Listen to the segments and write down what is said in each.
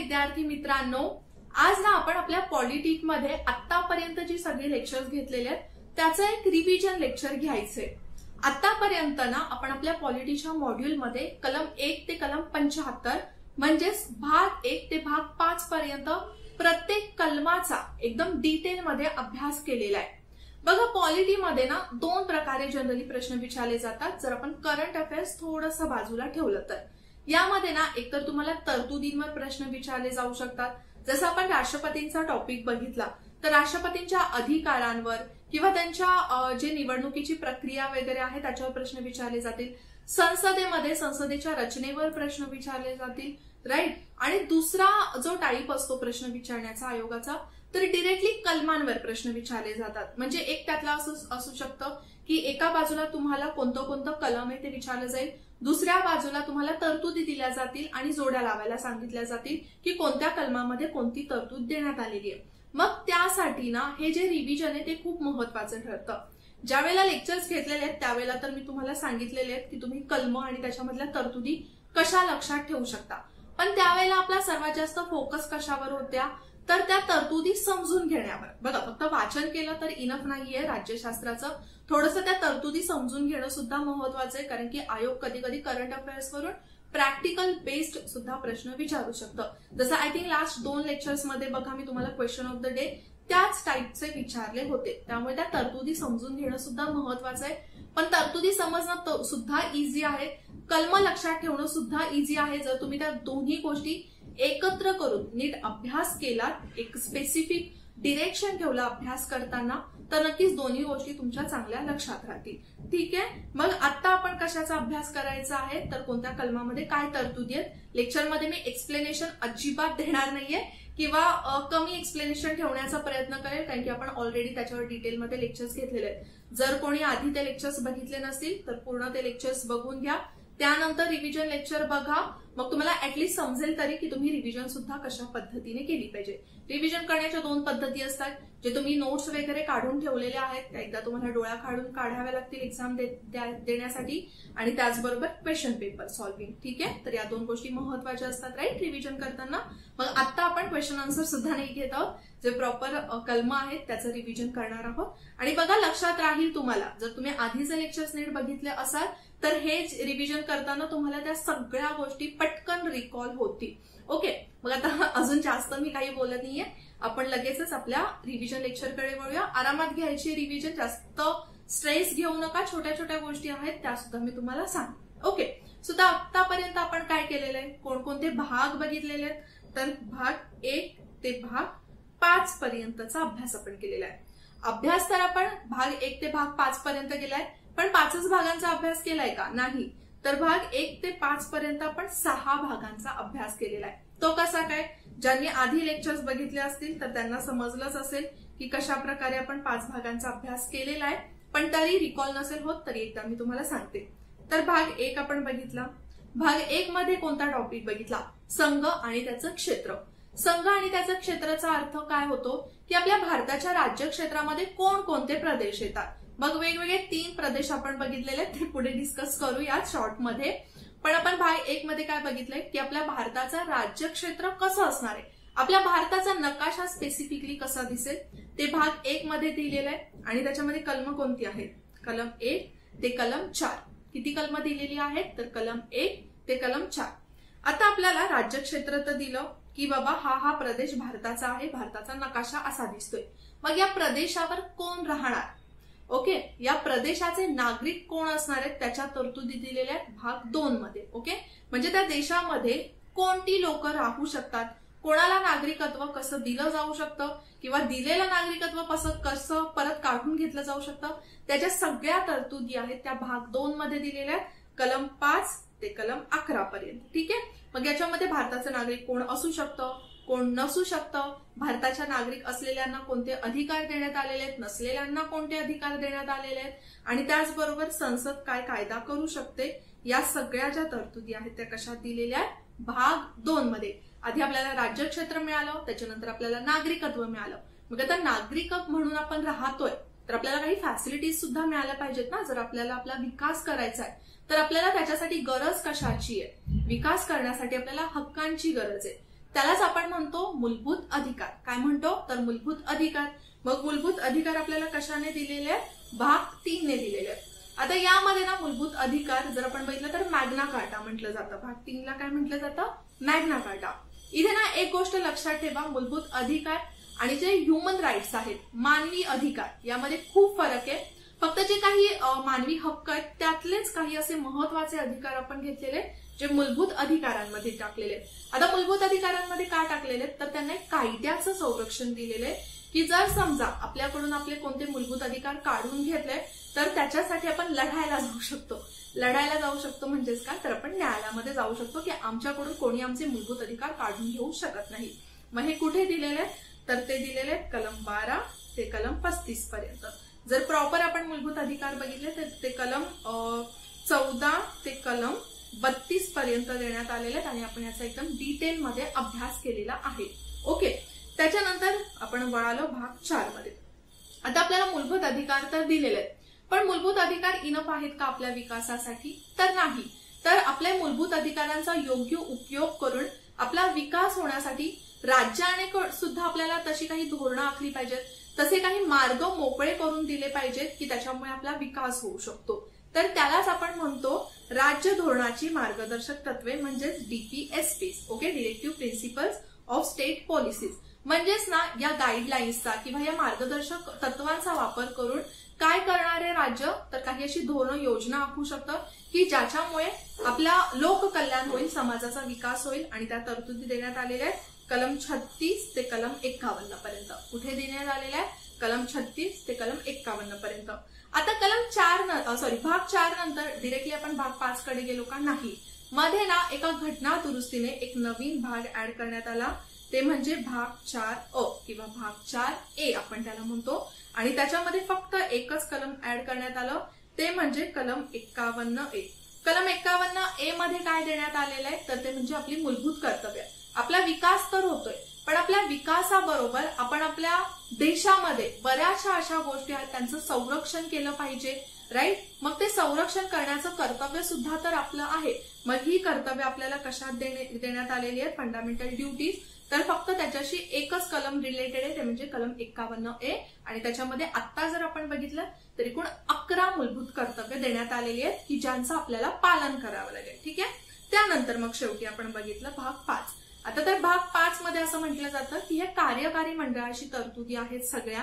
विद्यार्थी मित्रांनो, आज ना आपण आपल्या पॉलिटिक मध्ये आतापर्यंत जी सगळी लेक्चर्स घेतलेले आहेत त्याचं एक रिव्हिजन लेक्चर घ्यायचंय। आतापर्यंत ना आपण आपल्या पॉलिटिच्या मॉड्यूल मध्ये कलम 1 ते कलम 75 म्हणजेच भाग 1 ते भाग 5 पर्यंत प्रत्येक कलमाचा एकदम डिटेल मध्ये अभ्यास केलेला आहे। बघा, पॉलिटीमध्ये ना दोन प्रकारे जनरली प्रश्न विचारले जातात। जर आपण करंट अफेअर्स थोडंसं बाजूला ठेवलं तर यामध्ये ना एकतर तुम्हाला तरतुदींवर प्रश्न विचारले जाऊ शकतात, जसं आपण राष्ट्रपतींचा टॉपिक बघितला तर राष्ट्रपतींच्या अधिकारांवर किंवा त्यांच्या जे निवडणुकीची प्रक्रिया वगैरे आहे त्याच्यावर प्रश्न विचारले जातील। संसदेमध्ये संसदेच्या रचनेवर प्रश्न विचारले जातील, राईट। आणि दुसरा जो टाईप असतो प्रश्न विचारण्याचा आयोगाचा, तर डिरेक्टली कलमांवर प्रश्न विचारले जातात। म्हणजे एक त्यातला असू शकतं की एका बाजूला तुम्हाला कोणतं कलम आहे ते विचारलं जाईल, दुसऱ्या बाजूला तुम्हाला तरतुदी दिल्या जातील आणि जोड्या लावायला सांगितल्या जातील की कोणत्या कलमामध्ये कोणती तरतूद देण्यात आलेली आहे। मग त्यासाठी ना हे जे रिव्हिजन आहे ते खूप महत्वाचं ठरतं। ज्या वेळेला लेक्चर्स घेतलेले आहेत त्यावेळेला तर मी तुम्हाला सांगितलेले आहेत की तुम्ही कलम आणि त्याच्यामधल्या तरतुदी कशा लक्षात ठेवू शकता, पण त्यावेळेला आपला सर्वात जास्त फोकस कशावर होत्या तर त्या तरतुदी समजून घेण्यावर। बघा, फक्त वाचन केलं तर इनफ नाहीये राज्यशास्त्राचं, थोडंसं त्या तरतुदी समजून घेणं सुद्धा महत्वाचं आहे, कारण की आयोग कधी कधी करंट अफेअर्स वरून प्रॅक्टिकल बेस्ड सुद्धा प्रश्न विचारू शकतं। जसं आय थिंक लास्ट 2 लेक्चर्स मध्ये बघा मी तुम्हाला क्वेश्चन ऑफ द डे त्याच टाईपचे विचारले होते, त्यामुळे त्या तरतुदी समजून घेणं सुद्धा महत्वाचं आहे। पण तरतुदी समजणं सुद्धा इझी आहे, कलम लक्षात ठेवणं सुद्धा इझी आहे जर तुम्ही त्या दोन्ही गोष्टी एकत्र करून नीट अभ्यास केला, एक स्पेसिफिक डिरेक्शन ठेवला अभ्यास करताना, तर नक्कीच दोन्ही गोष्टी तुमच्या चांगल्या लक्षात राहतील। ठीक आहे, मग आता आपण कशाचा अभ्यास करायचा आहे तर कोणत्या कलमामध्ये काय तरतुदी आहेत। लेक्चरमध्ये मी एक्सप्लेनेशन अजिबात देणार नाहीये किंवा कमी एक्सप्लेनेशन ठेवण्याचा प्रयत्न करेल, कारण की आपण ऑलरेडी त्याच्यावर डिटेलमध्ये लेक्चर्स घेतलेले आहेत। जर कोणी आधी ते लेक्चर्स बघितले नसतील तर पूर्ण ते लेक्चर्स बघून घ्या, त्यानंतर रिव्हिजन लेक्चर बघा, मग तुम्हाला ऍटलीस्ट समजेल तरी की तुम्ही रिव्हिजन सुद्धा कशा पद्धतीने केली पाहिजे। रिव्हिजन करण्याच्या 2 पद्धती असतात, जे तुम्ही नोट्स वगैरे काढून ठेवलेले आहेत त्या एकदा तुम्हाला डोळ्याखालून काढाव्या लागतील एक्झाम देण्यासाठी, आणि त्याचबरोबर क्वेश्चन पेपर सॉल्व्हिंग। ठीक आहे, तर या 2 गोष्टी महत्वाच्या असतात, राईट, रिव्हिजन करताना। मग आता आपण क्वेश्चन आन्सर सुद्धा नाही घेत आहोत, जे प्रॉपर कलम आहेत त्याचं रिव्हिजन करणार आहोत। आणि बघा, लक्षात राहील तुम्हाला, जर तुम्ही आधीचे लेक्चर्स नीट बघितले असाल तर हे रिव्हिजन करताना तुम्हाला त्या सगळ्या गोष्टी पटकन रिकॉल होतील। ओके, मग आता अजून जास्त मी काही बोलत नाहीये, आपण लगेचच आपल्या रिव्हिजन लेक्चरकडे वळूया। आरामात घ्यायची रिव्हिजन, जास्त स्ट्रेस घेऊ नका, छोट्या छोट्या गोष्टी आहेत त्या सुद्धा मी तुम्हाला सांग। ओके, सो आतापर्यंत आपण काय केलेलं आहे, कोणकोणते भाग बघितलेले आहेत तर भाग 1 ते भाग 5 पर्यंतचा अभ्यास आपण केलेला आहे। अभ्यास तर आपण भाग 1 ते भाग 5 पर्यंत केलाय, पण 5च भागांचा अभ्यास केलाय का? नाही, तर भाग 1 ते 5 पर्यंत आपण 6 भागांचा अभ्यास केलेला आहे। तो कसा काय? ज्यांनी आधी लेक्चर्स बघितले असतील तर त्यांना समजलंच असेल की कशा प्रकारे आपण 5 भागांचा अभ्यास केलेला आहे, पण तरी रिकॉल नसेल होत तरी एकदा मी तुम्हाला सांगते। तर भाग 1 आपण बघितला। भाग 1 मध्ये कोणता टॉपिक बघितला? संघ आणि त्याचं क्षेत्र। संघ आणि त्याचा क्षेत्राचा अर्थ काय होतो की आपल्या भारताच्या राज्य क्षेत्रामध्ये कोणकोणते प्रदेश येतात। मग वेगवेगळे 3 प्रदेश आपण बघितलेले आहेत, ते पुढे डिस्कस करूया शॉर्ट मध्ये। पण आपण भाग 1 मध्ये काय बघितलंय की आपल्या भारताचा राज्य क्षेत्र कसं असणार आहे, आपल्या भारताचा नकाशा स्पेसिफिकली कसा दिसेल ते भाग 1 मध्ये दिलेलं आहे। आणि त्याच्यामध्ये कलम कोणती आहेत? कलम 1 ते कलम 4। किती कलम दिलेली आहेत तर कलम 1 ते कलम 4। आता आपल्याला राज्य क्षेत्र तर दिलं की बाबा हा प्रदेश भारताचा आहे, भारताचा नकाशा असा दिसतोय। मग या प्रदेशावर कोण राहणार? ओके, या प्रदेशाचे नागरिक कोण असणार आहेत त्याच्या तरतुदी दिलेल्या आहेत भाग 2 मध्ये। ओके, म्हणजे त्या देशामध्ये कोणती लोक राहू शकतात, कोणाला नागरिकत्व कसं दिलं जाऊ शकतं किंवा दिलेलं नागरिकत्व कसं परत काढून घेतलं जाऊ शकतं, त्याच्या सगळ्या तरतुदी आहेत त्या भाग 2 मध्ये दिलेल्या आहेत, कलम 5 ते कलम 11 पर्यंत। ठीक आहे, मग याच्यामध्ये भारताचं नागरिक कोण असू शकतं, कोण नसू शकतं, भारताच्या नागरिक असलेल्यांना कोणते अधिकार देण्यात आलेले आहेत, नसलेल्यांना कोणते अधिकार देण्यात आलेले आहेत, आणि त्याचबरोबर संसद काय कायदा करू शकते, या सगळ्या ज्या तरतुदी आहेत त्या कशात दिलेल्या आहेत भाग 2 मध्ये। आधी आपल्याला राज्य क्षेत्र मिळालं, त्याच्यानंतर आपल्याला नागरिकत्व मिळालं। मग आता नागरिक म्हणून आपण राहतोय तर आपल्याला काही फॅसिलिटीज सुद्धा मिळाल्या पाहिजेत ना। जर आपल्याला आपला विकास करायचा आहे तर आपल्याला त्याच्यासाठी गरज कशाची आहे? विकास करण्यासाठी आपल्याला हक्कांची गरज आहे। त्यालाच आपण म्हणतो मूलभूत अधिकार. काय म्हणतो तर मूलभूत अधिकार. मग मूलभूत अधिकार आपल्याला कशाने दिलेले आहेत? भाग 3 ने दिलेले आहेत. आता यामध्ये ना मूलभूत अधिकार जर आपण बघितलं तर मॅग्ना कार्टा म्हटलं जातं. भाग 3 ला काय म्हटलं जातं? Magna carta. इथे ना एक गोष्ट लक्षात ठेवा, मूलभूत अधिकार आणि जे ह्युमन राईट्स आहेत, मानवी अधिकार, यामध्ये खूप फरक आहे. फक्त जे काही मानवी हक्क आहेत त्यातलेच काही असे महत्वाचे अधिकार आपण घेतलेले जे मूलभूत अधिकारांमध्ये टाकलेले आहेत. आता मूलभूत अधिकारांमध्ये का टाकलेले आहेत तर त्यांना एक कायद्याचं संरक्षण दिलेलं आहे की जर समजा आपल्याकडून आपले कोणते मूलभूत अधिकार काढून घेतले तर त्याच्यासाठी आपण लढायला जाऊ शकतो. लढायला जाऊ शकतो म्हणजेच काय तर आपण न्यायालयामध्ये जाऊ शकतो की आमच्याकडून कोणी आमचे मूलभूत अधिकार काढून घेऊ शकत नाही. मग हे कुठे दिलेले आहेत तर ते दिलेले आहेत कलम 12 ते कलम 35 पर्यंत. जर प्रॉपर आपण मूलभूत अधिकार बघितले तर ते कलम 14 ते कलम 32 पर्यंत देण्यात आलेले आहेत आणि आपण याचा एकदम डिटेलमध्ये अभ्यास केलेला आहे. ओके, त्याच्यानंतर आपण वळालो भाग 4 मध्ये. आता आपल्याला मूलभूत अधिकार तर दिलेले आहेत, पण मूलभूत अधिकार इनफ आहेत का आपल्या विकासासाठी तर नाही. तर आपल्या मूलभूत अधिकारांचा योग्य उपयोग करून आपला विकास होण्यासाठी राज्याने सुद्धा आपल्याला तशी काही धोरणं आखली पाहिजेत, तसे काही मार्ग मोकळे करून दिले पाहिजेत की त्याच्यामुळे आपला विकास होऊ शकतो. तर त्यालाच आपण म्हणतो राज्य धोरणाची मार्गदर्शक तत्वे म्हणजेच DPSPs. Okay, directive principles of state policies. म्हणजेच ना या गाईडलाईन्सचा किंवा या मार्गदर्शक तत्वांचा वापर करून काय करणारे राज्य तर काही अशी धोरणं योजना आखू शकतं की ज्याच्यामुळे आपला लोककल्याण होईल, समाजाचा विकास होईल. आणि त्या तरतुदी देण्यात आलेल्या आहेत कलम 36 ते कलम 51 पर्यंत. कुठे देण्यात आलेल्या आहेत? कलम 36 ते कलम 51 पर्यंत. आता भाग 4 नंतर डिरेक्टली आपण भाग 5 कडे गेलो का? नाही. मध्ये ना एका घटना दुरुस्तीने एक नवीन भाग ऍड करण्यात आला, ते म्हणजे भाग 4A किंवा भाग 4A आपण त्याला म्हणतो. आणि त्याच्यामध्ये फक्त एकच कलम ऍड करण्यात आलं, ते म्हणजे कलम 51A. कलम 51A मध्ये काय देण्यात आलेलं आहे तर ते म्हणजे आपली मूलभूत कर्तव्य. आपला विकास तर होतोय, पण आपल्या विकासाबरोबर आपण आपल्या देशामध्ये बऱ्याचशा अशा गोष्टी आहेत त्यांचं संरक्षण केलं पाहिजे, राईट. मग ते संरक्षण करण्याचं कर्तव्य सुद्धा तर आपलं आहे. मग ही कर्तव्य आपल्याला कशात देण्यात आलेली आहेत? Fundamental duties. तर फक्त त्याच्याशी एकच कलम रिलेटेड आहे, ते म्हणजे कलम 51A. आणि त्याच्यामध्ये आता जर आपण बघितलं तर एकूण 11 मूलभूत कर्तव्य देण्यात आलेली आहेत की ज्यांचं आपल्याला पालन करावं लागेल. ठीक आहे. त्यानंतर मग शेवटी आपण बघितलं भाग 5. आता तर भाग 5 मध्ये असं म्हटलं जातं की हे कार्यकारी मंडळाची तरतुदी आहेत सगळ्या.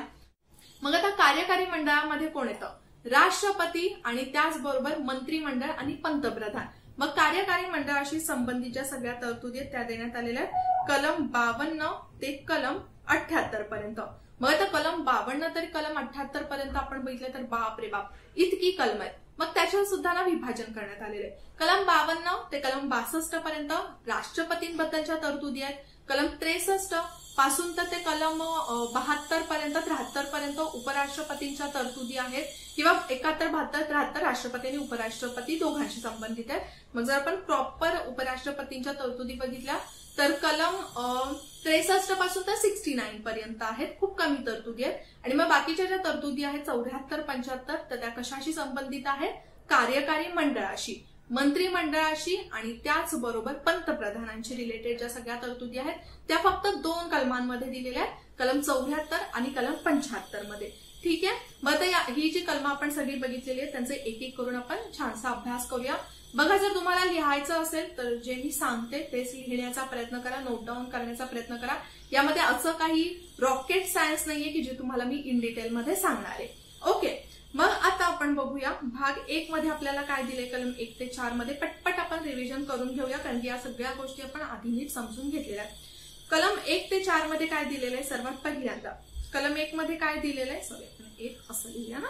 मग आता कार्यकारी मंडळामध्ये कोण येतं? राष्ट्रपती आणि त्याचबरोबर मंत्रिमंडळ आणि पंतप्रधान. मग कार्यकारी मंडळाशी संबंधित ज्या सगळ्या तरतुदी आहेत त्या देण्यात आलेल्या आहेत कलम 52 ते कलम 78 पर्यंत. मग आता कलम 52 ते कलम 78 पर्यंत आपण बघितलं तर बाप रे बाप इतकी कलम आहेत. मग त्याच्यावर सुद्धा ना विभाजन करण्यात आलेलं आहे. कलम 52 ते कलम 62 पर्यंत राष्ट्रपतींबद्दलच्या तरतुदी आहेत. कलम 63 पासून तर ते कलम 72 पर्यंत 73 पर्यंत उपराष्ट्रपतींच्या तरतुदी आहेत किंवा 71, 72, 73 राष्ट्रपती आणि उपराष्ट्रपती दोघांशी संबंधित आहेत. मग जर आपण प्रॉपर उपराष्ट्रपतींच्या तरतुदी बघितल्या तर कलम 63 पासून तर 69 पर्यंत आहेत. खूप कमी तरतुदी आहेत. आणि मग बाकीच्या ज्या तरतुदी आहेत 74, 75 तर त्या कशाशी संबंधित आहेत? कार्यकारी मंडळाशी, मंत्रिमंडळाशी आणि त्याचबरोबर पंतप्रधानांशी रिलेटेड ज्या सगळ्या तरतुदी आहेत त्या फक्त 2 कलमांमध्ये दिलेल्या आहेत, कलम 74 आणि कलम 75 मध्ये. ठीक आहे. मग ही जी कलमं आपण सगळी बघितलेली आहेत त्यांचे एक एक करून आपण छानसा अभ्यास करूया. बघा, जर तुम्हाला लिहायचं असेल तर जे मी सांगते तेच लिहिण्याचा प्रयत्न करा, नोट डाऊन करण्याचा प्रयत्न करा. यामध्ये असं काही रॉकेट सायन्स नाहीये की जे तुम्हाला मी इन डिटेलमध्ये सांगणार आहे. ओके, मग आता आपण बघूया भाग 1 मध्ये आपल्याला काय दिले कलम 1 ते 4 मध्ये. पटपट आपण रिव्हिजन करून घेऊया कारण की या सगळ्या गोष्टी आपण आधी नीट समजून घेतलेल्या आहेत. कलम 1 ते 4 मध्ये काय दिलेलं आहे? सर्वात पहिल्यांदा कलम 1 मध्ये काय दिलेलं आहे? सॉरी, 1 असं लिहिया ना.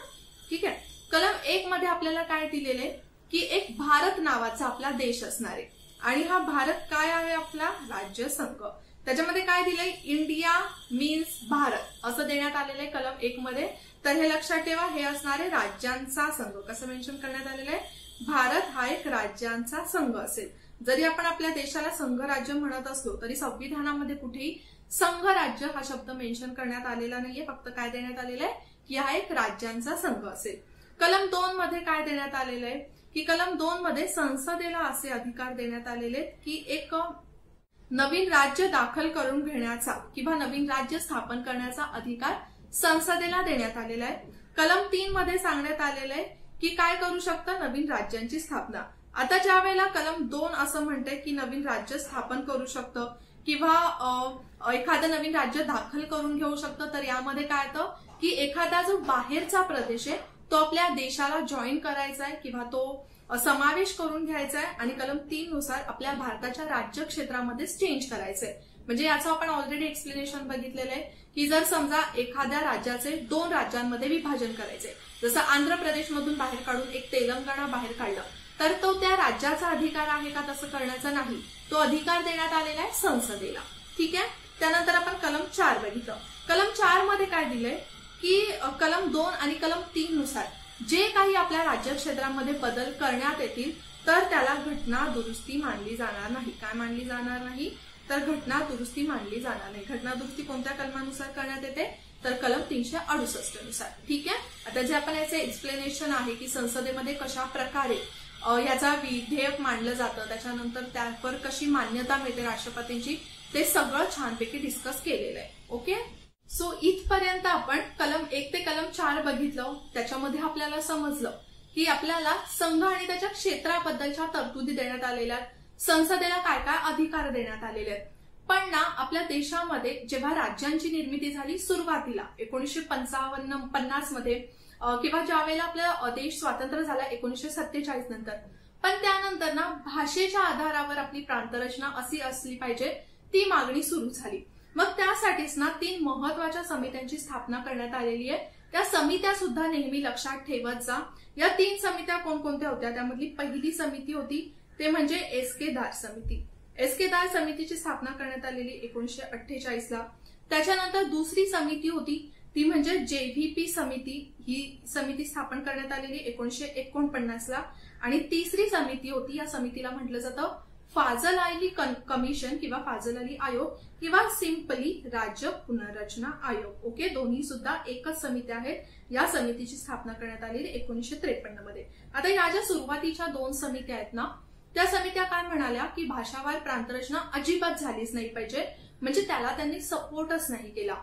ठीक आहे. कलम 1 मध्ये आपल्याला काय दिलेलं आहे की एक भारत नावाचा आपला देश असणार आहे आणि हा भारत काय आहे? आपला राज्यसंघ. त्याच्यामध्ये काय दिलंय? इंडिया मीन्स भारत असं देण्यात आलेलं आहे कलम 1 मध्ये. तर हे लक्षात ठेवा, हे असणार आहे राज्यांचा संघ. कसं मेन्शन करण्यात आलेलं आहे? भारत हा एक राज्यांचा संघ असेल. जरी आपण आपल्या देशाला संघराज्य म्हणत असलो तरी संविधानामध्ये कुठेही संघराज्य हा शब्द मेन्शन करण्यात आलेला नाहीये. फक्त काय देण्यात आलेलं आहे की हा एक राज्यांचा संघ असेल. कलम 2 मध्ये काय देण्यात आलेलं आहे की कलम 2 मध्ये संसदेला असे अधिकार देण्यात आलेले की एक नवीन राज्य दाखल करून घेण्याचा किंवा नवीन राज्य स्थापन करण्याचा अधिकार संसदेला देण्यात आलेला आहे। कलम 3 मध्ये सांगण्यात आलेलं आहे की काय करू शकतं, नवीन राज्यांची स्थापना। आता ज्या वेळेला कलम 2 असं म्हणते की नवीन राज्य स्थापन करू शकतं किंवा एखादं नवीन राज्य दाखल करून घेऊ शकतं, तर यामध्ये काय येतं की एखादा जो बाहेरचा प्रदेश आहे तो आपल्या देशाला जॉईन करायचा आहे किंवा तो समावेश करून घ्यायचा आहे आणि कलम 3 नुसार आपल्या भारताच्या राज्य क्षेत्रामध्ये चेंज करायचंय। म्हणजे याचं आपण ऑलरेडी एक्सप्लेनेशन बघितलेलं आहे की जर समजा एखाद्या राज्याचे 2 राज्यांमध्ये विभाजन करायचे, जसं आंध्र प्रदेशमधून बाहेर काढून एक तेलंगणा बाहेर काढलं, तर तो त्या राज्याचा अधिकार आहे का तसं करण्याचा नाही, तो अधिकार देण्यात आलेला आहे संसदेला। ठीक आहे। त्यानंतर आपण कलम 4 बघितलं। कलम 4 मध्ये काय दिलंय की कलम 2 आणि कलम 3 नुसार जे काही आपल्या राज्य क्षेत्रामध्ये बदल करण्यात येतील तर त्याला घटना दुरुस्ती मानली जाणार नाही। काय मानली जाणार नाही, तर घटना दुरुस्ती मानली जाणार नाही। घटना दुरुस्ती कोणत्या कलमानुसार करण्यात येते, तर कलम 368 नुसार। ठीक आहे। आता जे आपण याचे एक्सप्लेनेशन आहे की संसदेमध्ये कशा प्रकारे याचा विधेयक मांडलं जातं, त्याच्यानंतर त्यावर कशी मान्यता मिळते राष्ट्रपतींची, ते सगळं छानपैकी डिस्कस केलेलं आहे। ओके। सो इथपर्यंत आपण कलम 1 ते कलम 4 बघितलं। त्याच्यामध्ये आपल्याला समजलं की आपल्याला संघ आणि त्याच्या क्षेत्राबद्दलच्या तरतुदी देण्यात आलेल्या आहेत, संसदेला काय काय अधिकार देण्यात आलेले आहेत। पण ना आपल्या देशामध्ये जेव्हा राज्यांची निर्मिती झाली सुरुवातीला 1950 मध्ये किंवा ज्या वेळेला आपला देश स्वातंत्र्य झाला 1947 नंतर, पण त्यानंतर ना भाषेच्या आधारावर आपली प्रांतरचना अशी असली पाहिजे ती मागणी सुरू झाली। मग त्यासाठीच ना 3 महत्वाच्या समित्यांची स्थापना करण्यात आलेली आहे। त्या समित्या सुद्धा नेहमी लक्षात ठेवत जा। या 3 समित्या कोणकोणत्या होत्या, त्यामधली पहिली समिती होती ते म्हणजे एस.के. दार समिती। एस.के. दार समितीची स्थापना करण्यात आलेली 1948 ला। त्याच्यानंतर दुसरी समिती होती ती म्हणजे जे.व्ही.पी. समिती, ही समिती स्थापन करण्यात आलेली 1949 ला। आणि तिसरी समिती होती, या समितीला म्हटलं जातं फाजल अली कमिशन किंवा फाजल अली आयोग किंवा सिंपली राज्य पुनर्रचना आयोग। ओके, दोन्ही सुद्धा एकच समिती आहेत। या समितीची स्थापना करण्यात आलेली 1953 मध्ये। आता या ज्या सुरुवातीच्या 2 समित्या आहेत ना, त्या समित्या काय म्हणाल्या की भाषावार प्रांतरचना अजिबात झालीच नाही पाहिजे, म्हणजे त्याला त्यांनी सपोर्टच नाही केला।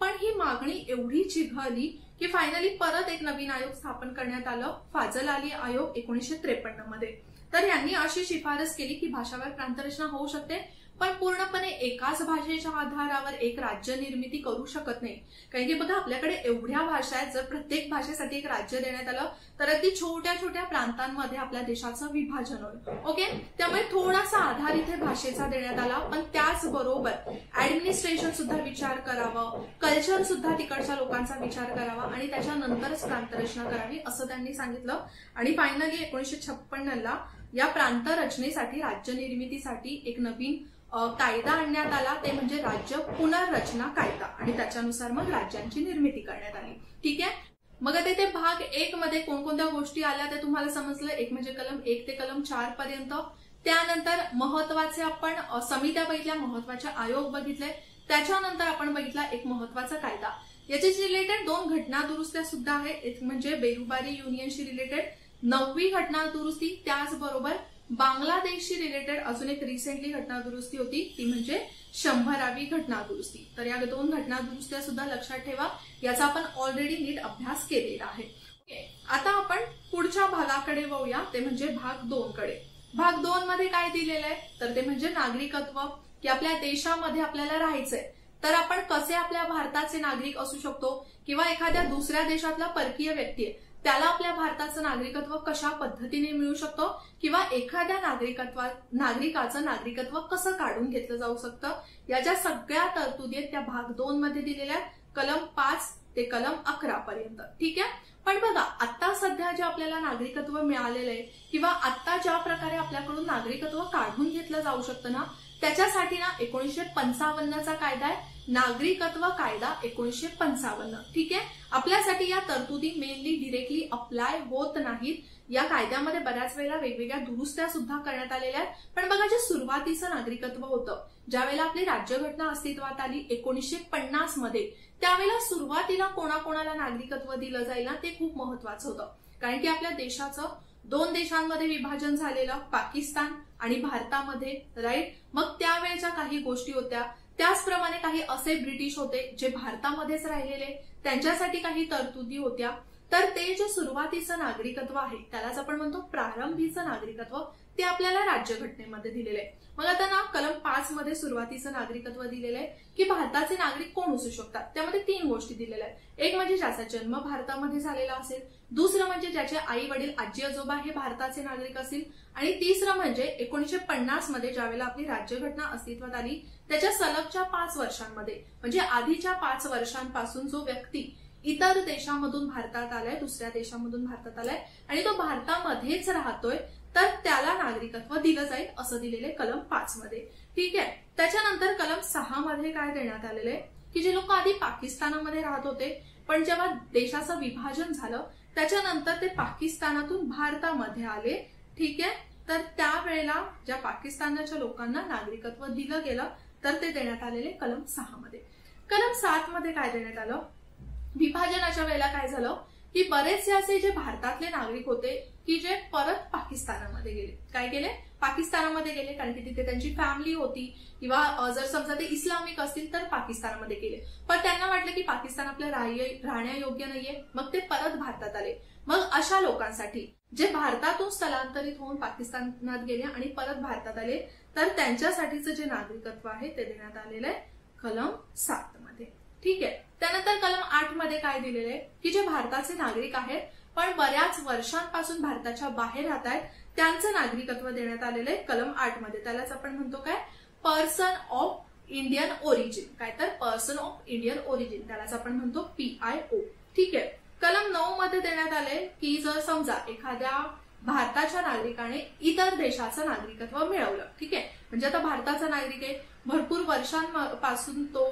पण ही मागणी एवढी चिघळली की फायनली परत एक नवीन आयोग स्थापन करण्यात आलं, फाजल अली आयोग 1953 मध्ये। तर यांनी अशी शिफारस केली की भाषावार प्रांतरचना होऊ शकते, पण पूर्णपणे एकाच भाषेच्या आधारावर एक राज्य निर्मिती करू शकत नाही। कारण की बघा आपल्याकडे एवढ्या भाषा आहेत, जर प्रत्येक भाषेसाठी एक राज्य देण्यात आलं तर अगदी छोट्या छोट्या प्रांतांमध्ये आपल्या देशाचं विभाजन होईल। ओके, त्यामुळे थोडासा आधार इथे भाषेचा देण्यात आला, पण त्याचबरोबर ऍडमिनिस्ट्रेशन सुद्धा विचार करावं, कल्चर सुद्धा तिकडच्या लोकांचा विचार करावा आणि त्याच्यानंतरच प्रांतरचना करावी असं त्यांनी सांगितलं। आणि फायनली 1956 ला या प्रांत रचनेसाठी, राज्य निर्मितीसाठी एक नवीन कायदा आणण्यात आला, ते म्हणजे राज्य पुनर्रचना कायदा। आणि त्याच्यानुसार मग राज्यांची निर्मिती करण्यात आली। ठीक आहे। मग आता इथे भाग 1 मध्ये कोणकोणत्या गोष्टी आल्या ते तुम्हाला समजलं। एक म्हणजे कलम 1 ते कलम 4 पर्यंत। त्यानंतर महत्वाचे आपण समित्या बघितल्या, महत्वाचे आयोग बघितले। त्याच्यानंतर आपण बघितला एक महत्वाचा कायदा। याच्याशी रिलेटेड 2 घटना दुरुस्त्या सुद्धा आहेत। एक म्हणजे बेरुबारी युनियनशी रिलेटेड 9वी घटना दुरुस्ती, त्याचबरोबर बांगलादेशशी रिलेटेड अजून एक रिसेंटली घटना दुरुस्ती होती, ती म्हणजे 100वी घटना दुरुस्ती। तर या 2 घटना दुरुस्त्या सुद्धा लक्षात ठेवा, याचा आपण ऑलरेडी नीट अभ्यास केलेला आहे। आता आपण पुढच्या भागाकडे वळूया, ते म्हणजे भाग 2 कडे। भाग 2 मध्ये काय दिलेलं आहे, तर ते म्हणजे नागरिकत्व, की आपल्या देशामध्ये आपल्याला राहायचंय तर आपण कसे आपल्या भारताचे नागरिक असू शकतो, किंवा एखाद्या दुसऱ्या देशातला परकीय व्यक्ती आहे त्याला आपल्या भारताचं नागरिकत्व कशा पद्धतीने मिळू शकतो, किंवा एखाद्या नागरिकाचं नागरिकत्व कसं काढून घेतलं जाऊ शकतं, या ज्या सगळ्या तरतुदी आहेत त्या भाग 2 मध्ये दिलेल्या आहेत, कलम 5 ते कलम 11 पर्यंत। ठीक आहे। पण बघा आता सध्या जे आपल्याला नागरिकत्व मिळालेलं आहे किंवा आता ज्या प्रकारे आपल्याकडून नागरिकत्व काढून घेतलं जाऊ शकतं ना, त्याच्यासाठी ना 1955चा कायदा आहे, नागरिकत्व कायदा 1955। ठीक आहे। आपल्यासाठी या तरतुदी मेनली डिरेक्टली अप्लाय होत नाहीत। या कायद्यामध्ये बऱ्याच वेळेला वेगवेगळ्या दुरुस्त्या सुद्धा करण्यात आलेल्या आहेत। पण बघा जे सुरुवातीचं नागरिकत्व होतं, ज्या वेळेला आपली राज्यघटना अस्तित्वात आली 1950 मध्ये, त्यावेळेला सुरुवातीला कोणाकोणाला नागरिकत्व दिलं जाईल ना, ते खूप महत्वाचं होतं। कारण की आपल्या देशाचं 2 देशांमध्ये विभाजन झालेलं, पाकिस्तान आणि भारतामध्ये, राईट. मग त्यावेळेच्या काही गोष्टी होत्या, त्याचप्रमाणे काही असे ब्रिटिश होते जे भारतामध्येच राहिलेले, त्यांच्यासाठी काही तरतुदी होत्या. तर ते जे सुरुवातीचं नागरिकत्व आहे त्यालाच आपण म्हणतो प्रारंभीचं नागरिकत्व, ते आपल्याला राज्यघटनेमध्ये दिलेलं आहे. मग आता ना कलम 5 मध्ये सुरुवातीचं नागरिकत्व दिलेलं आहे की भारताचे नागरिक कोण असू शकतात. त्यामध्ये 3 गोष्टी दिलेल्या आहेत. एक म्हणजे ज्याचा जन्म भारतामध्ये झालेला असेल, दुसरं म्हणजे ज्याचे आई वडील आजी आजोबा हे भारताचे नागरिक असतील, आणि तिसरं म्हणजे 1950 मध्ये ज्यावेळेला आपली राज्यघटना अस्तित्वात आली त्याच्या सलगच्या 5 वर्षांमध्ये, म्हणजे आधीच्या 5 वर्षांपासून जो व्यक्ती इतर देशामधून भारतात आलाय, दुसऱ्या देशामधून भारतात आलाय आणि तो भारतामध्येच राहतोय, तर त्याला नागरिकत्व दिलं जाईल असं दिलेले कलम 5 मध्ये. ठीक आहे. त्याच्यानंतर कलम 6 मध्ये काय देण्यात आलेलं आहे की जे लोक आधी पाकिस्तानामध्ये राहत होते पण जेव्हा देशाचं विभाजन झालं त्याच्यानंतर ते पाकिस्तानातून भारतामध्ये आले. ठीक आहे. तर त्यावेळेला ज्या पाकिस्तानाच्या लोकांना नागरिकत्व दिलं गेलं तर ते देण्यात आलेले कलम 6 मध्ये. कलम 7 मध्ये काय देण्यात आलं, विभाजनाच्या वेळेला काय झालं की बरेचसे असे जे भारतातले नागरिक होते की जे परत पाकिस्तानामध्ये गेले. काय गेले? पाकिस्तानामध्ये गेले, कारण की तिथे त्यांची फॅमिली होती, किंवा जर समजा ते इस्लामिक असतील तर पाकिस्तानामध्ये गेले. पण त्यांना वाटलं की पाकिस्तान आपल्या राहण्यायोग्य नाहीये, मग ते परत भारतात आले. मग अशा लोकांसाठी जे भारतातून स्थलांतरित होऊन पाकिस्तानात गेले आणि परत भारतात आले, तर त्यांच्यासाठीचं जे नागरिकत्व आहे ते देण्यात आलेलं आहे कलम 7 मध्ये. ठीक आहे. त्यानंतर कलम 8 मध्ये काय दिलेलं आहे की जे भारताचे नागरिक आहेत पण बऱ्याच वर्षांपासून भारताच्या बाहेर राहत आहेत त्यांचं नागरिकत्व देण्यात आलेलं आहे कलम 8 मध्ये. त्यालाच आपण म्हणतो काय, पर्सन ऑफ इंडियन ओरिजिन. काय तर पर्सन ऑफ इंडियन ओरिजिन, त्यालाच आपण म्हणतो PIO. ठीक आहे. कलम 9 मध्ये देण्यात आले की जर समजा एखाद्या भारताच्या नागरिकाने इतर देशाचं नागरिकत्व मिळवलं, ठीक आहे, म्हणजे आता भारताचा नागरिक आहे, भरपूर वर्षांपासून तो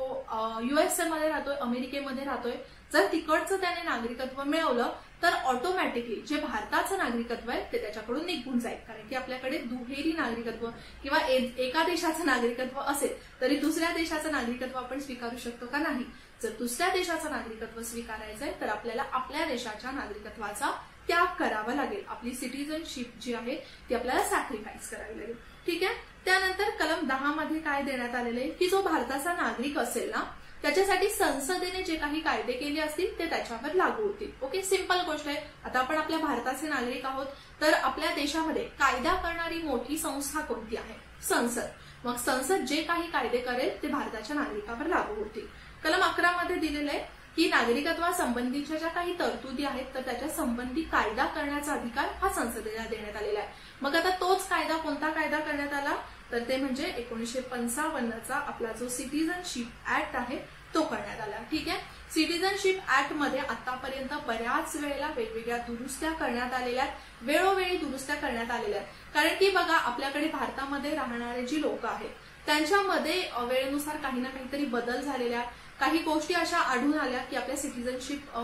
USA मध्ये राहतोय, अमेरिकेमध्ये राहतोय, जर तिकडचं त्याने नागरिकत्व मिळवलं तर ऑटोमॅटिकली जे भारताचं नागरिकत्व आहे ते त्याच्याकडून निघून जाईल. कारण की आपल्याकडे दुहेरी नागरिकत्व किंवा एका देशाचं नागरिकत्व असेल तरी दुसऱ्या देशाचं नागरिकत्व आपण स्वीकारू शकतो का? नाही. जर दुसऱ्या देशाचं नागरिकत्व स्वीकारायचंय तर आपल्याला आपल्या देशाच्या नागरिकत्वाचा त्याग करावा लागेल. आपली सिटीजनशिप जी आहे ती आपल्याला सॅक्रिफाईस करावी लागेल. ठीक आहे. त्यानंतर कलम 10 मध्ये काय देण्यात आलेलं आहे की जो भारताचा नागरिक असेल ना त्याच्यासाठी संसदेने जे काही कायदे केले असतील ते त्याच्यावर लागू होतील. ओके, सिंपल गोष्ट आहे. आता आपण आपल्या भारताचे नागरिक आहोत तर आपल्या देशामध्ये कायदा करणारी मोठी संस्था कोणती आहे? संसद. मग संसद जे काही कायदे करेल ते भारताच्या नागरिकावर लागू होतील. कलम 11 मध्ये दिलेलं आहे की नागरिकत्वासंबंधीच्या ज्या काही तरतुदी आहेत तर त्याच्या संबंधी कायदा करण्याचा अधिकार हा संसदेला देण्यात आलेला आहे. मग आता तोच कायदा, कोणता कायदा करण्यात आला तर ते म्हणजे 1955चा आपला जो सिटीजनशिप ऍक्ट आहे तो करण्यात आला. ठीक आहे. सिटीजनशिप ऍक्ट मध्ये आतापर्यंत बऱ्याच वेळेला वेगवेगळ्या दुरुस्त्या करण्यात आलेल्या आहेत, वेळोवेळी दुरुस्त्या करण्यात आलेल्या आहेत. कारण की बघा आपल्याकडे भारतामध्ये राहणारे जी लोक आहेत त्यांच्यामध्ये वेळेनुसार काही ना काहीतरी बदल झालेल्या, काही गोष्टी अशा आढळून आल्या की आपल्या सिटीजनशिप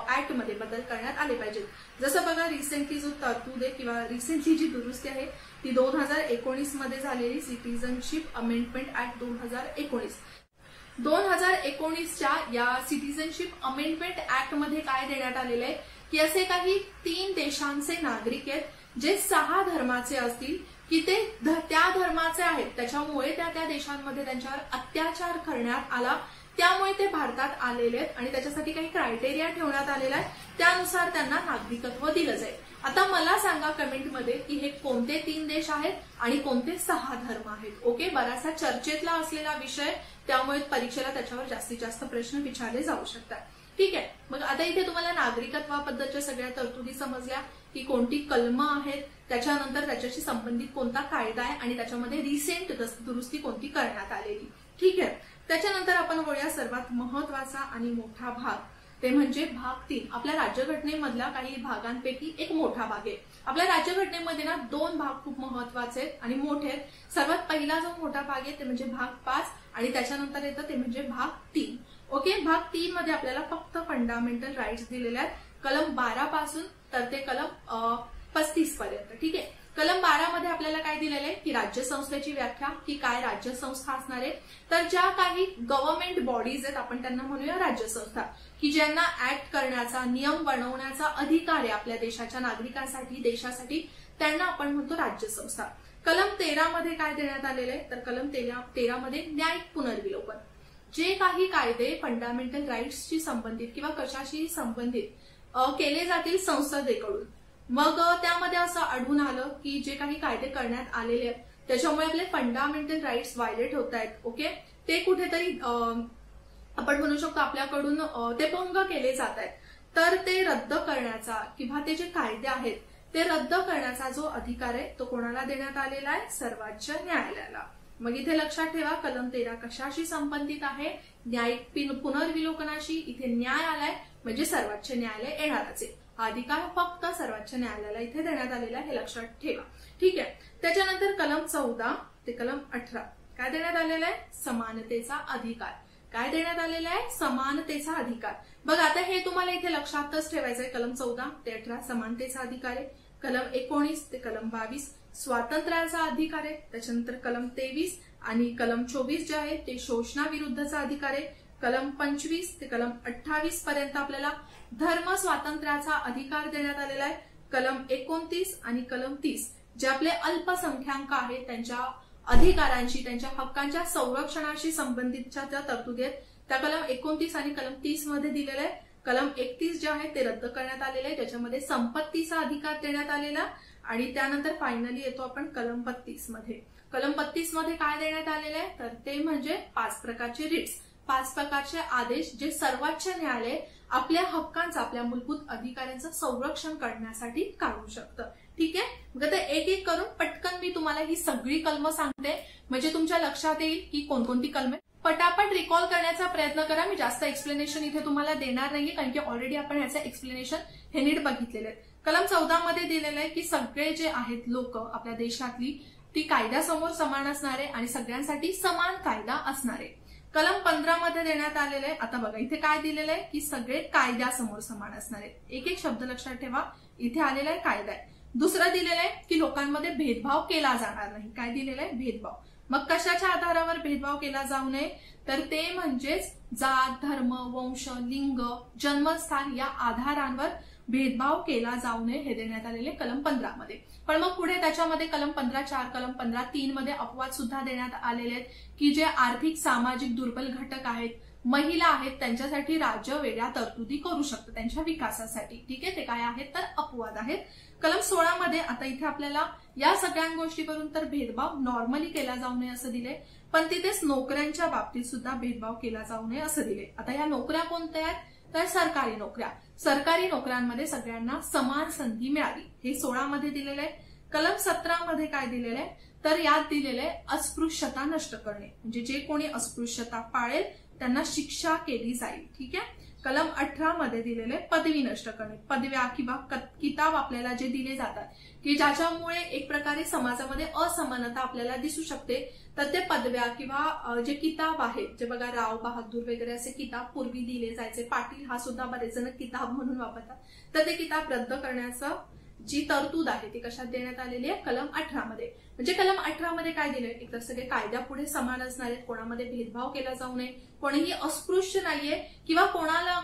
ऍक्ट मध्ये बदल करण्यात आले पाहिजेत. जसं बघा रिसेंटली जो तरतूद आहे किंवा रिसेंटली जी दुरुस्ती आहे ती 2019 मध्ये झालेली सिटीजनशिप अमेंडमेंट ऍक्ट 2019. 2019च्या या सिटीजनशिप अमेंडमेंट ऍक्ट मध्ये काय देण्यात आलेलं आहे की असे काही 3 देशांचे नागरिक आहेत जे 6 धर्माचे असतील की ते त्या धर्माचे आहेत, त्याच्यामुळे त्या देशांमध्ये त्यांच्यावर अत्याचार करण्यात आला, त्यामुळे ते भारतात आलेले आहेत आणि त्याच्यासाठी काही क्रायटेरिया ठेवण्यात आलेला आहे, त्यानुसार त्यांना नागरिकत्व दिलं जाईल. आता मला सांगा कमेंटमध्ये की हे कोणते 3 देश आहेत आणि कोणते 6 धर्म आहेत. ओके, बराचसा चर्चेतला असलेला विषय, त्यामुळे परीक्षेला त्याच्यावर जास्तीत जास्त प्रश्न विचारले जाऊ शकतात. ठीक आहे. मग आता इथे तुम्हाला नागरिकत्वाबद्दलच्या सगळ्या तरतुदी समजल्या की कोणती कलमं आहेत, त्याच्यानंतर त्याच्याशी संबंधित कोणता कायदा आहे आणि त्याच्यामध्ये रिसेंट दुरुस्ती कोणती करण्यात आलेली. ठीक आहे. त्याच्यानंतर आपण बोलूया सर्वात महत्वाचा आणि मोठा भाग, ते म्हणजे भाग 3. आपल्या राज्यघटनेमधल्या काही भागांपैकी एक मोठा भाग आहे. आपल्या राज्यघटनेमध्ये ना 2 भाग खूप महत्वाचे आहेत आणि मोठे आहेत. सर्वात पहिला जो मोठा भाग आहे ते म्हणजे भाग 5 आणि त्याच्यानंतर येतं ते म्हणजे भाग 3. ओके, भाग 3 मध्ये आपल्याला फक्त फंडामेंटल राईट्स दिलेले आहेत, कलम 12 पासून तर ते कलम 35 पर्यंत. ठीक आहे. कलम 12 मध्ये आपल्याला काय दिलेलं आहे की राज्यसंस्थेची व्याख्या, की काय राज्यसंस्था असणार आहे, तर ज्या काही गव्हर्नमेंट बॉडीज आहेत आपण त्यांना म्हणूया राज्यसंस्था, की ज्यांना ऍक्ट करण्याचा, नियम बनवण्याचा अधिकार आहे आपल्या देशाच्या नागरिकांसाठी, देशासाठी, त्यांना आपण म्हणतो राज्यसंस्था. कलम 13 मध्ये काय देण्यात आलेलं आहे, तर कलम 13 मध्ये न्यायिक पुनर्विलोकन. जे काही कायदे फंडामेंटल राईट्सशी संबंधित किंवा कशाशी संबंधित केले जातील संसदेकडून, मग त्यामध्ये असं आढळून आलं की जे काही कायदे करण्यात आलेले आहेत त्याच्यामुळे आपले फंडामेंटल राईट्स व्हायलेट होत आहेत, ओके, ते कुठेतरी आपण म्हणू शकतो आपल्याकडून ते भंग केले जात आहेत, तर ते रद्द करण्याचा किंवा ते जे कायदे आहेत ते रद्द करण्याचा जो अधिकार आहे तो कोणाला देण्यात आलेला आहे, सर्वोच्च न्यायालयाला. मग इथे लक्षात ठेवा कलम 13 कशाशी संबंधित आहे, न्यायिक पुनर्विलोकनाशी. इथे न्यायालय म्हणजे सर्वोच्च न्यायालय येणारच आहे. हा अधिकार फक्त सर्वोच्च न्यायालयाला इथे देण्यात आलेला आहे, हे लक्षात ठेवा. ठीक आहे. त्याच्यानंतर कलम 14 ते कलम 18 काय देण्यात आलेलं आहे, समानतेचा अधिकार. काय देण्यात आलेला आहे, समानतेचा अधिकार. बघा आता हे तुम्हाला इथे लक्षातच ठेवायचं आहे. कलम 14 ते 18 समानतेचा अधिकार आहे. कलम 19 ते कलम 22 स्वातंत्र्याचा अधिकार आहे. त्याच्यानंतर कलम 23 आणि कलम 24 जे आहे ते शोषणाविरुद्धचा अधिकार आहे. कलम 25 ते कलम 28 पर्यंत आपल्याला धर्म स्वातंत्र्याचा अधिकार देण्यात आलेला आहे. कलम 29 आणि कलम 30 जे आपले अल्पसंख्याक आहेत त्यांच्या अधिकारांशी त्यांच्या हक्कांच्या संरक्षणाशी संबंधितच्या ज्या तरतुदी आहेत त्या कलम 29 आणि कलम 30 मध्ये दिलेल्या आहे. कलम 31 जे आहे ते रद्द करण्यात आलेले आहे, ज्याच्यामध्ये संपत्तीचा अधिकार देण्यात आलेला. आणि त्यानंतर फायनली येतो आपण कलम 32 मध्ये. कलम 32 मध्ये काय देण्यात आलेलं आहे, तर ते म्हणजे 5 प्रकारचे रिट्स, 5 प्रकारचे आदेश जे सर्वोच्च न्यायालय आपल्या हक्कांचं आपल्या मूलभूत अधिकारांचं संरक्षण करण्यासाठी काढू शकतं. ठीक आहे. मग आता एक एक करून पटकन मी तुम्हाला ही सगळी कलमं सांगते म्हणजे तुमच्या लक्षात येईल की कोणकोणती कलमे. पटापट रिकॉल करण्याचा प्रयत्न करा. मी जास्त एक्सप्लेनेशन इथे तुम्हाला देणार नाहीये कारण की ऑलरेडी आपण याचं एक्सप्लेनेशन हे नीट बघितलेलं आहे. कलम 14 मध्ये दिलेलं आहे की सगळे जे आहेत लोक आपल्या देशातली ती कायद्यासमोर समान असणारे आणि सगळ्यांसाठी समान कायदा असणारे. कलम 15 मध्ये देण्यात आलेलं आहे. आता बघा इथे काय दिलेलं आहे की सगळे कायद्यासमोर समान असणारे. एक एक शब्द लक्षात ठेवा. इथे आलेला आहे कायदा आहे. दुसरं दिलेलं आहे की लोकांमध्ये भेदभाव केला जाणार नाही. काय दिलेलं आहे, भेदभाव. मग कशाच्या आधारावर भेदभाव केला जाऊ नये, तर ते म्हणजेच जात, धर्म, वंश, लिंग, जन्मस्थान या आधारांवर भेदभाव केला जाऊ नये हे देण्यात आलेले कलम 15 मध्ये. पण मग पुढे त्याच्यामध्ये कलम 15(4) कलम 15(3) मध्ये अपवाद सुद्धा देण्यात आलेले आहेत की जे आर्थिक सामाजिक दुर्बल घटक आहेत, महिला आहेत, त्यांच्यासाठी राज्य वेगळ्या तरतुदी करू शकतं त्यांच्या विकासासाठी. ठीक आहे. ते काय आहेत तर अपवाद आहेत. कलम 16 मध्ये आता इथे आपल्याला या सगळ्या गोष्टी करून तर भेदभाव नॉर्मली केला जाऊ नये असं दिले, पण तिथेच नोकऱ्यांच्या बाबतीत सुद्धा भेदभाव केला जाऊ नये असं दिले. आता या नोकऱ्या कोणत्या आहेत तर सरकारी नोकऱ्या. सरकारी नोकऱ्यांमध्ये सगळ्यांना समान संधी मिळावी हे 16 मध्ये दिलेलं आहे. कलम 17 मध्ये काय दिलेलं आहे तर यात दिलेलं आहे अस्पृश्यता नष्ट करणे, म्हणजे जे कोणी अस्पृश्यता पाळेल त्यांना शिक्षा केली जाईल. ठीक आहे. कलम 18 मध्ये दिलेले पदवी नष्ट करणे. पदव्या किंवा किताब आपल्याला जे दिले जातात की ज्याच्यामुळे एक प्रकारे समाजामध्ये असमानता आपल्याला दिसू शकते, तर ते पदव्या किंवा जे किताब आहेत जे बघा राव बहादूर वगैरे असे किताब पूर्वी दिले जायचे, पाटील हा सुद्धा बरेच जण किताब म्हणून वापरतात, तर ते किताब रद्द करण्याचं जी तरतूद आहे ती कशात देण्यात आलेली आहे कलम 18 मध्ये. म्हणजे कलम 18 मध्ये काय दिलंय, एकतर सगळे कायद्यापुढे समान असणार आहेत, कोणामध्ये भेदभाव केला जाऊ नये, कोणीही अस्पृश्य नाहीये किंवा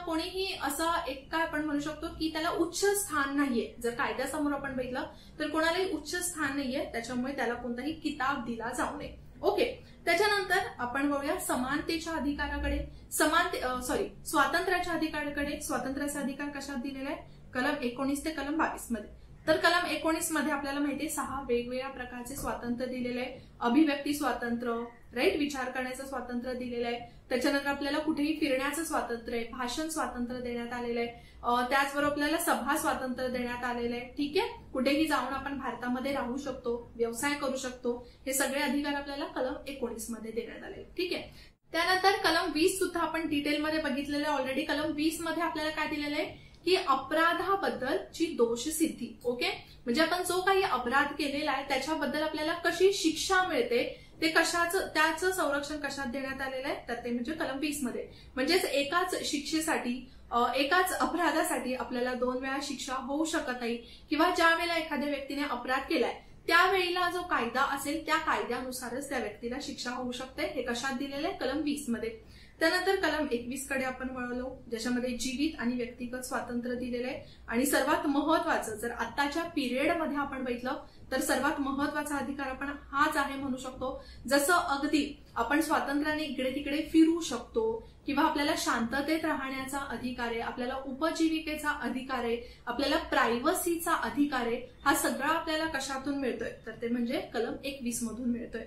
कोणीही असं एक काय आपण म्हणू शकतो की त्याला उच्च स्थान नाहीये. जर कायद्यासमोर आपण बघितलं तर कोणालाही उच्च स्थान नाहीये, त्याच्यामुळे त्याला कोणताही किताब दिला जाऊ नये. ओके. त्याच्यानंतर आपण बघूया समानतेच्या अधिकाराकडे. स्वातंत्र्याच्या अधिकाराकडे. स्वातंत्र्याचा अधिकार कशात दिलेला आहे कलम 19 ते कलम 22 मध्ये. तर कलम 19 मध्ये आपल्याला माहितीये 6 वेगवेगळ्या प्रकारचे स्वातंत्र्य दिलेले आहे. अभिव्यक्ती स्वातंत्र्य, राईट, विचार करण्याचं स्वातंत्र्य दिलेलं आहे. त्याच्यानंतर आपल्याला कुठेही फिरण्याचं स्वातंत्र्य आहे, भाषण स्वातंत्र्य देण्यात आलेलं आहे. त्याचबरोबर आपल्याला सभा स्वातंत्र्य देण्यात आलेलं आहे. ठीक आहे. कुठेही जाऊन आपण भारतामध्ये राहू शकतो, व्यवसाय करू शकतो, हे सगळे अधिकार आपल्याला कलम 19 मध्ये देण्यात आले. ठीक आहे. त्यानंतर कलम 20 सुद्धा आपण डिटेलमध्ये बघितलेलं आहे ऑलरेडी. कलम 20 मध्ये आपल्याला काय दिलेलं आहे की अपराधाबद्दलची दोषसिद्धी. ओके. म्हणजे आपण जो काही अपराध केलेला आहे त्याच्याबद्दल आपल्याला कशी शिक्षा मिळते ते त्याचं संरक्षण कशात देण्यात आलेलं आहे तर ते म्हणजे कलम 20 मध्ये. म्हणजेच एकाच शिक्षेसाठी एकाच अपराधासाठी आपल्याला 2 वेळा शिक्षा होऊ शकत नाही किंवा ज्या वेळेला एखाद्या व्यक्तीने अपराध केलाय त्यावेळेला जो कायदा असेल त्या कायद्यानुसारच त्या व्यक्तीला शिक्षा होऊ शकते. हे कशात दिलेलं आहे कलम 20 मध्ये. त्यानंतर कलम 21 कडे आपण वळलो, ज्याच्यामध्ये जीवित आणि व्यक्तिगत स्वातंत्र्य दिलेलं आहे. आणि सर्वात महत्वाचं जर आताच्या पिरियडमध्ये आपण बघितलं तर सर्वात महत्वाचा अधिकार आपण हाच आहे म्हणू शकतो. जसं अगदी आपण स्वातंत्र्याने इकडे तिकडे फिरू शकतो किंवा आपल्याला शांततेत राहण्याचा अधिकार आहे, आपल्याला उपजीविकेचा अधिकार आहे, आपल्याला प्रायव्हसीचा अधिकार आहे, हा सगळा आपल्याला कशातून मिळतोय तर ते म्हणजे कलम 21 मधून मिळतोय.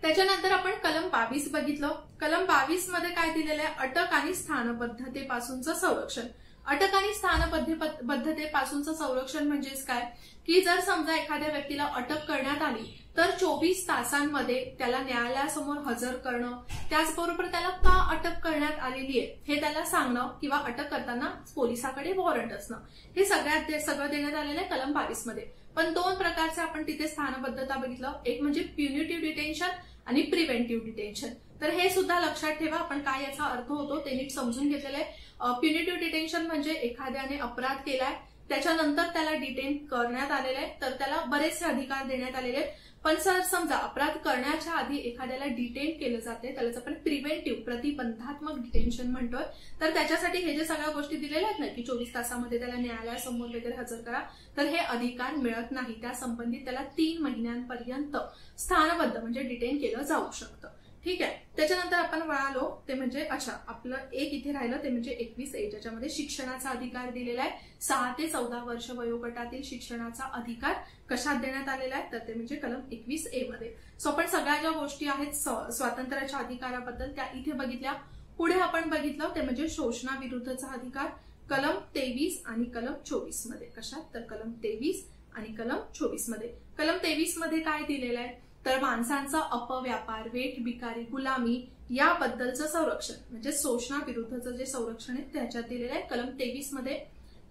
त्याच्यानंतर आपण कलम 22 बघितलं. कलम 22 मध्ये काय दिलेलं आहे, अटक आणि स्थानबद्धतेपासूनचं संरक्षण. अटक आणि स्थानबद्धतेपासूनचं संरक्षण म्हणजेच काय की जर समजा एखाद्या व्यक्तीला अटक करण्यात आली तर 24 तासांमध्ये त्याला न्यायालयासमोर हजर करणं, त्याचबरोबर त्याला का अटक करण्यात आलेली आहे हे त्याला सांगणं किंवा अटक करताना पोलिसाकडे वॉरंट असणं, हे सगळं देण्यात आलेलं आहे कलम 22 मध्ये. पण दोन प्रकारचे आपण तिथे स्थानबद्धता बघितलं, एक म्हणजे प्युनिटिव्ह डिटेन्शन आणि प्रिव्हेंटिव्ह डिटेन्शन. तर हे सुद्धा लक्षात ठेवा, आपण काय याचा अर्थ होतो ते नीट समजून घेतलेलं आहे. प्युनिटिव्ह डिटेन्शन म्हणजे एखाद्याने अपराध केलाय त्याच्यानंतर त्याला डिटेन करण्यात आलेलं आहे तर त्याला बरेचसे अधिकार देण्यात आलेले आहेत. पण जर समजा अपराध करण्याच्या आधी एखाद्याला डिटेन केलं जाते त्यालाच आपण प्रिव्हेंटिव्ह प्रतिबंधात्मक डिटेन्शन म्हणतोय. तर त्याच्यासाठी हे जे सगळ्या गोष्टी दिलेल्या आहेत ना की 24 तासामध्ये त्याला न्यायालयासमोर वगैरे हजर करा, तर हे अधिकार मिळत नाही. त्या संबंधित त्याला 3 महिन्यांपर्यंत स्थानबद्ध म्हणजे डिटेन केलं जाऊ शकतं. ठीक आहे. त्याच्यानंतर आपण वळालो ते म्हणजे आपलं एक इथे राहिलं ते म्हणजे 21A, ज्याच्यामध्ये शिक्षणाचा अधिकार दिलेला आहे. 6 ते 14 वर्ष वयोगटातील शिक्षणाचा अधिकार कशात देण्यात आलेला आहे तर ते म्हणजे कलम 21A मध्ये. सो आपण सगळ्या ज्या गोष्टी आहेत स्वातंत्र्याच्या अधिकाराबद्दल त्या इथे बघितल्या. पुढे आपण बघितलं ते म्हणजे शोषणाविरुद्धचा अधिकार कलम 23 आणि कलम 24 मध्ये. कशात तर कलम 23 आणि कलम 24 मध्ये. कलम 23 मध्ये काय दिलेलं आहे तर माणसांचा अपव्यापार, वेठ बिकारी, गुलामी याबद्दलचं संरक्षण म्हणजे शोषणाविरुद्धचं जे संरक्षण आहे त्याच्यात दिलेलं आहे कलम 23 मध्ये.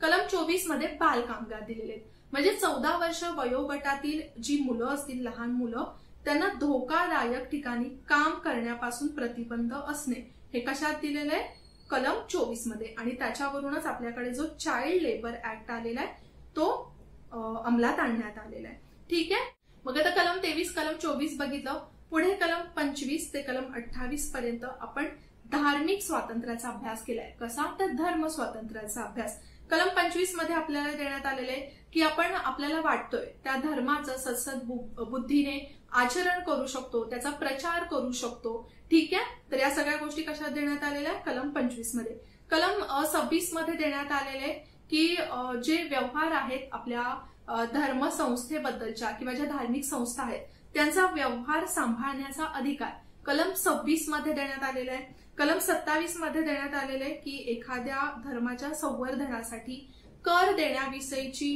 कलम 24 मध्ये बाल कामगार दिलेले आहेत, म्हणजे 14 वर्ष वयोगटातील जी मुलं असतील, लहान मुलं, त्यांना धोकादायक ठिकाणी काम करण्यापासून प्रतिबंध असणे हे कशात दिलेलं आहे कलम 24 मध्ये. आणि त्याच्यावरूनच आपल्याकडे जो चाइल्ड लेबर ऍक्ट आलेला आहे तो अंमलात आणण्यात आलेला आहे. ठीक आहे. मग आता कलम 23 कलम 24 बघितलं. पुढे कलम 25 ते कलम 28 पर्यंत आपण धार्मिक स्वातंत्र्याचा अभ्यास केलाय. कसा तर धर्म स्वातंत्र्याचा अभ्यास. कलम 25 मध्ये आपल्याला देण्यात आलेलं आहे की आपण आपल्याला वाटतोय त्या धर्माचं सद्सद बुद्धीने आचरण करू शकतो, त्याचा प्रचार करू शकतो. ठीक आहे. तर या सगळ्या गोष्टी कशात देण्यात आलेल्या आहेत कलम 25 मध्ये. कलम 26 मध्ये देण्यात आलेले आहे की जे व्यवहार आहेत आपल्या धर्मसंस्थेबद्दलच्या किंवा ज्या धार्मिक संस्था आहेत त्यांचा व्यवहार सांभाळण्याचा अधिकार कलम 26 मध्ये देण्यात आलेला आहे. कलम 27 मध्ये देण्यात आलेले आहे की एखाद्या धर्माच्या संवर्धनासाठी कर देण्याविषयीची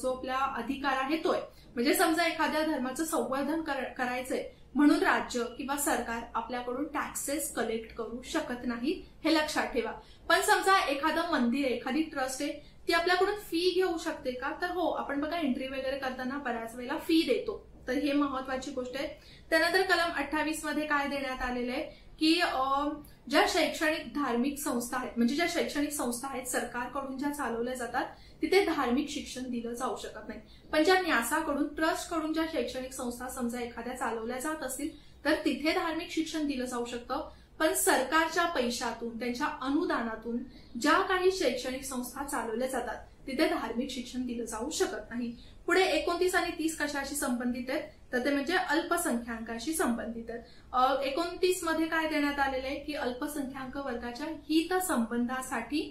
जो आपला अधिकार आहे तोय. म्हणजे समजा एखाद्या धर्माचं संवर्धन करायचंय म्हणून राज्य किंवा सरकार आपल्याकडून टॅक्सेस कलेक्ट करू शकत नाही, हे लक्षात ठेवा. पण समजा एखादं मंदिर आहे, एखादी ट्रस्ट आहे, ती आपल्याकडून फी घेऊ शकते का तर हो, आपण बघा एंट्री वगैरे करताना बऱ्याच वेळेला फी देतो, तर हे महत्वाची गोष्ट आहे. त्यानंतर कलम 28 मध्ये काय देण्यात आलेलं आहे की ज्या शैक्षणिक धार्मिक संस्था आहेत म्हणजे ज्या शैक्षणिक संस्था आहेत सरकारकडून ज्या चालवल्या जातात तिथे धार्मिक शिक्षण दिलं जाऊ शकत नाही. पण ज्या न्यासाकडून ट्रस्टकडून ज्या शैक्षणिक संस्था समजा एखाद्या चालवल्या जात असतील तर तिथे धार्मिक शिक्षण दिलं जाऊ शकतं. पण सरकारच्या पैशातून त्यांच्या अनुदानातून ज्या काही शैक्षणिक संस्था चालवल्या जातात तिथे धार्मिक शिक्षण दिलं जाऊ शकत नाही. पुढे 29 आणि 30 कशाशी संबंधित आहेत तर ते म्हणजे अल्पसंख्याकाशी संबंधित आहेत. 29 मध्ये काय देण्यात आलेलं आहे की अल्पसंख्याक वर्गाच्या हितसंबंधासाठी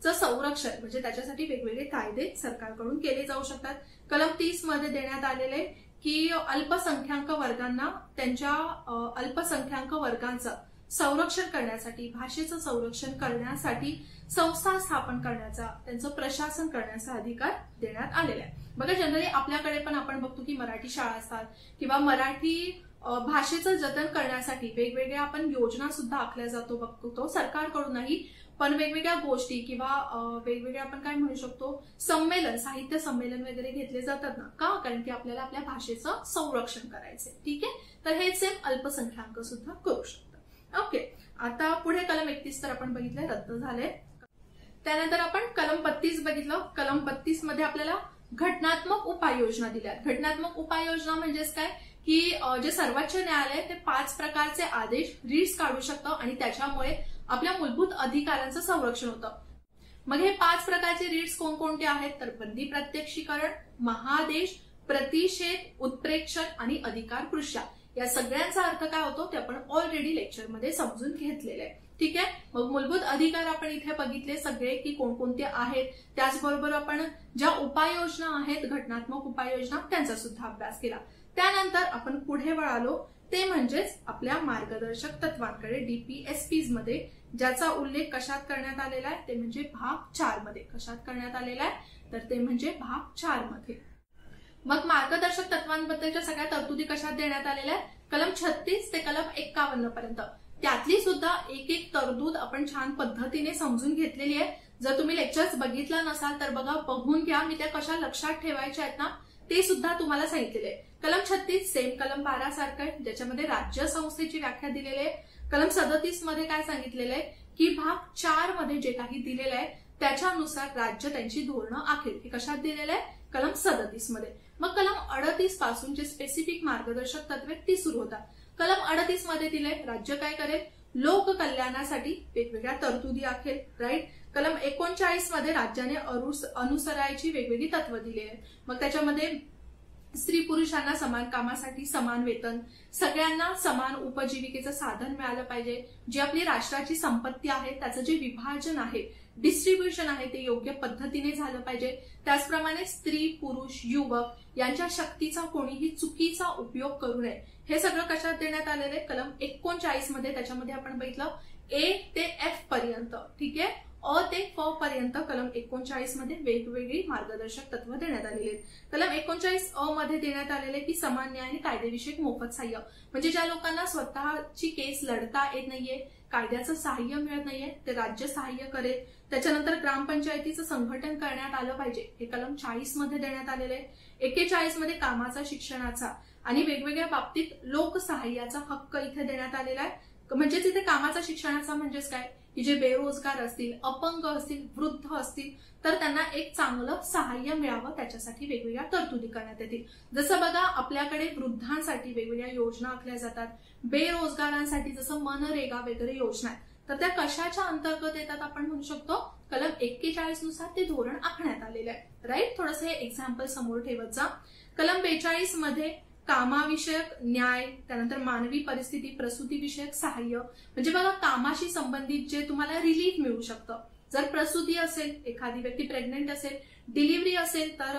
संरक्षण म्हणजे त्याच्यासाठी वेगवेगळे कायदे सरकारकडून केले जाऊ शकतात. कलम 30 मध्ये देण्यात आलेले की अल्पसंख्याक वर्गांना त्यांच्या अल्पसंख्याक वर्गांचं संरक्षण करण्यासाठी, भाषेचं संरक्षण करण्यासाठी संस्था स्थापन करण्याचा, त्यांचं प्रशासन करण्याचा अधिकार देण्यात आलेला आहे. बघा जनरली आपल्याकडे पण आपण बघतो की मराठी शाळा असतात किंवा मराठी भाषेचं जतन करण्यासाठी वेगवेगळ्या आपण योजना सुद्धा आखल्या जातो बघतो सरकारकडूनही. पण वेगवेगळ्या गोष्टी किंवा वेगवेगळे आपण काय म्हणू शकतो संमेलन, साहित्य संमेलन वगैरे घेतले जातात ना, का कारण की आपल्याला आपल्या भाषेचं संरक्षण करायचंय. ठीक आहे. तर हे सेम अल्पसंख्याक सुद्धा करू शकतात. ओके. आता पुढे कलम 31 तर आपण बघितलंय रद्द झाले. त्यानंतर आपण कलम 32 बघितलं. कलम 32 मध्ये आपल्याला घटनात्मक उपाययोजना दिल्या. घटनात्मक उपाययोजना म्हणजेच काय की जे सर्वोच्च न्यायालय ते 5 प्रकारचे आदेश रीट्स काढू शकतं आणि त्याच्यामुळे आपल्या मूलभूत अधिकारांचं संरक्षण होतं. मग हे 5 प्रकारचे रीट्स कोणकोणते आहेत तर बंदी प्रत्यक्षीकरण, महाआदेश, प्रतिषेध, उत्प्रेक्षण आणि अधिकार कृष्या. या सगळ्यांचा अर्थ काय होतो ते आपण ऑलरेडी लेक्चरमध्ये समजून घेतलेले आहे. ठीक आहे. मग मूलभूत अधिकार आपण इथे बघितले सगळे की कोणकोणते आहेत. त्याचबरोबर आपण ज्या उपाययोजना आहेत, घटनात्मक उपाययोजना, त्यांचा सुद्धा अभ्यास केला. त्यानंतर आपण पुढे वळालो ते म्हणजेच आपल्या मार्गदर्शक तत्वांकडे, DPSPs मध्ये, ज्याचा उल्लेख कशात करण्यात आलेला आहे ते म्हणजे भाग 4 मध्ये. कशात करण्यात आलेला आहे तर ते म्हणजे भाग 4 मध्ये. मग मार्गदर्शक तत्वांबद्दलच्या सगळ्या तरतुदी कशात देण्यात आलेल्या आहेत, कलम 36 ते कलम 51 पर्यंत. त्यातली सुद्धा एक एक तरतूद आपण छान पद्धतीने समजून घेतलेली आहे. जर तुम्ही लेक्चर्स बघितला नसाल तर बघा, बघून घ्या. मी त्या कशा लक्षात ठेवायच्या आहेत ना ते सुद्धा तुम्हाला सांगितलेले आहे. कलम 36 सेम कलम 12 सारखं आहे, ज्याच्यामध्ये राज्य संस्थेची व्याख्या दिलेली आहे. कलम 37 मध्ये काय सांगितलेलं आहे की भाग 4 मध्ये जे काही दिलेलं आहे त्याच्यानुसार राज्य त्यांची धोरणं आखेल. हे कशात दिलेलं आहे, कलम 37 मध्ये. मग कलम 38 पासून जे स्पेसिफिक मार्गदर्शक तत्वे ती सुरू होतात. कलम 38 मध्ये दिले राज्य काय करेल, लोककल्याणासाठी वेगवेगळ्या तरतुदी आखेल. राईट. कलम 39 मध्ये राज्याने अनुसरायची वेगवेगळी तत्व दिली आहेत. मग त्याच्यामध्ये स्त्री पुरुषांना समान कामासाठी समान वेतन, सगळ्यांना समान उपजीविकेचं साधन मिळालं पाहिजे, जी आपली राष्ट्राची संपत्ती आहे त्याचं जे विभाजन आहे, डिस्ट्रीब्युशन आहे ते योग्य पद्धतीने झालं पाहिजे. त्याचप्रमाणे स्त्री, पुरुष, युवक यांच्या शक्तीचा कोणीही चुकीचा उपयोग करू नये. हे सगळं कशात देण्यात आलेलं आहे, कलम 39 मध्ये. त्याच्यामध्ये आपण बघितलं A ते F पर्यंत. ठीक आहे. अ ते फ पर्यंत कलम 39 मध्ये वेगवेगळी मार्गदर्शक तत्व देण्यात आलेली आहेत. कलम 39 अ मध्ये देण्यात आलेले की समान न्याय आणि कायदेविषयक मोफत सहाय्य, म्हणजे ज्या लोकांना स्वतःची केस लढता येत नाहीये, कायद्याचं सहाय्य मिळत नाहीये, ते राज्य सहाय्य करेल. त्याच्यानंतर ग्रामपंचायतीचं संघटन करण्यात आलं पाहिजे, हे कलम 40 मध्ये देण्यात आलेले आहे. 41 मध्ये कामाचा, शिक्षणाचा आणि वेगवेगळ्या बाबतीत लोकसहाय्याचा हक्क इथे देण्यात आलेला आहे. म्हणजेच इथे कामाचा, शिक्षणाचा म्हणजेच काय की जे बेरोजगार असतील, अपंग असतील, वृद्ध असतील तर त्यांना एक चांगलं सहाय्य मिळावं त्याच्यासाठी वेगवेगळ्या तरतुदी करण्यात येतील. जसं बघा आपल्याकडे वृद्धांसाठी वेगवेगळ्या योजना आखल्या जातात, बेरोजगारांसाठी जसं मनरेगा वगैरे योजना आहेत, तर त्या कशाच्या अंतर्गत येतात आपण म्हणू शकतो, कलम 41 नुसार ते धोरण आखण्यात आलेलं आहे. राईट. थोडंसं हे एक्झाम्पल समोर ठेवत जा. कलम 42 मध्ये कामाविषयक न्याय, त्यानंतर मानवी परिस्थिती, प्रसूती विषयक सहाय्य, म्हणजे बघा कामाशी संबंधित जे तुम्हाला रिलीफ मिळू शकतं. जर प्रसूती असेल, एखादी व्यक्ती प्रेग्नेंट असेल, डिलिव्हरी असेल, तर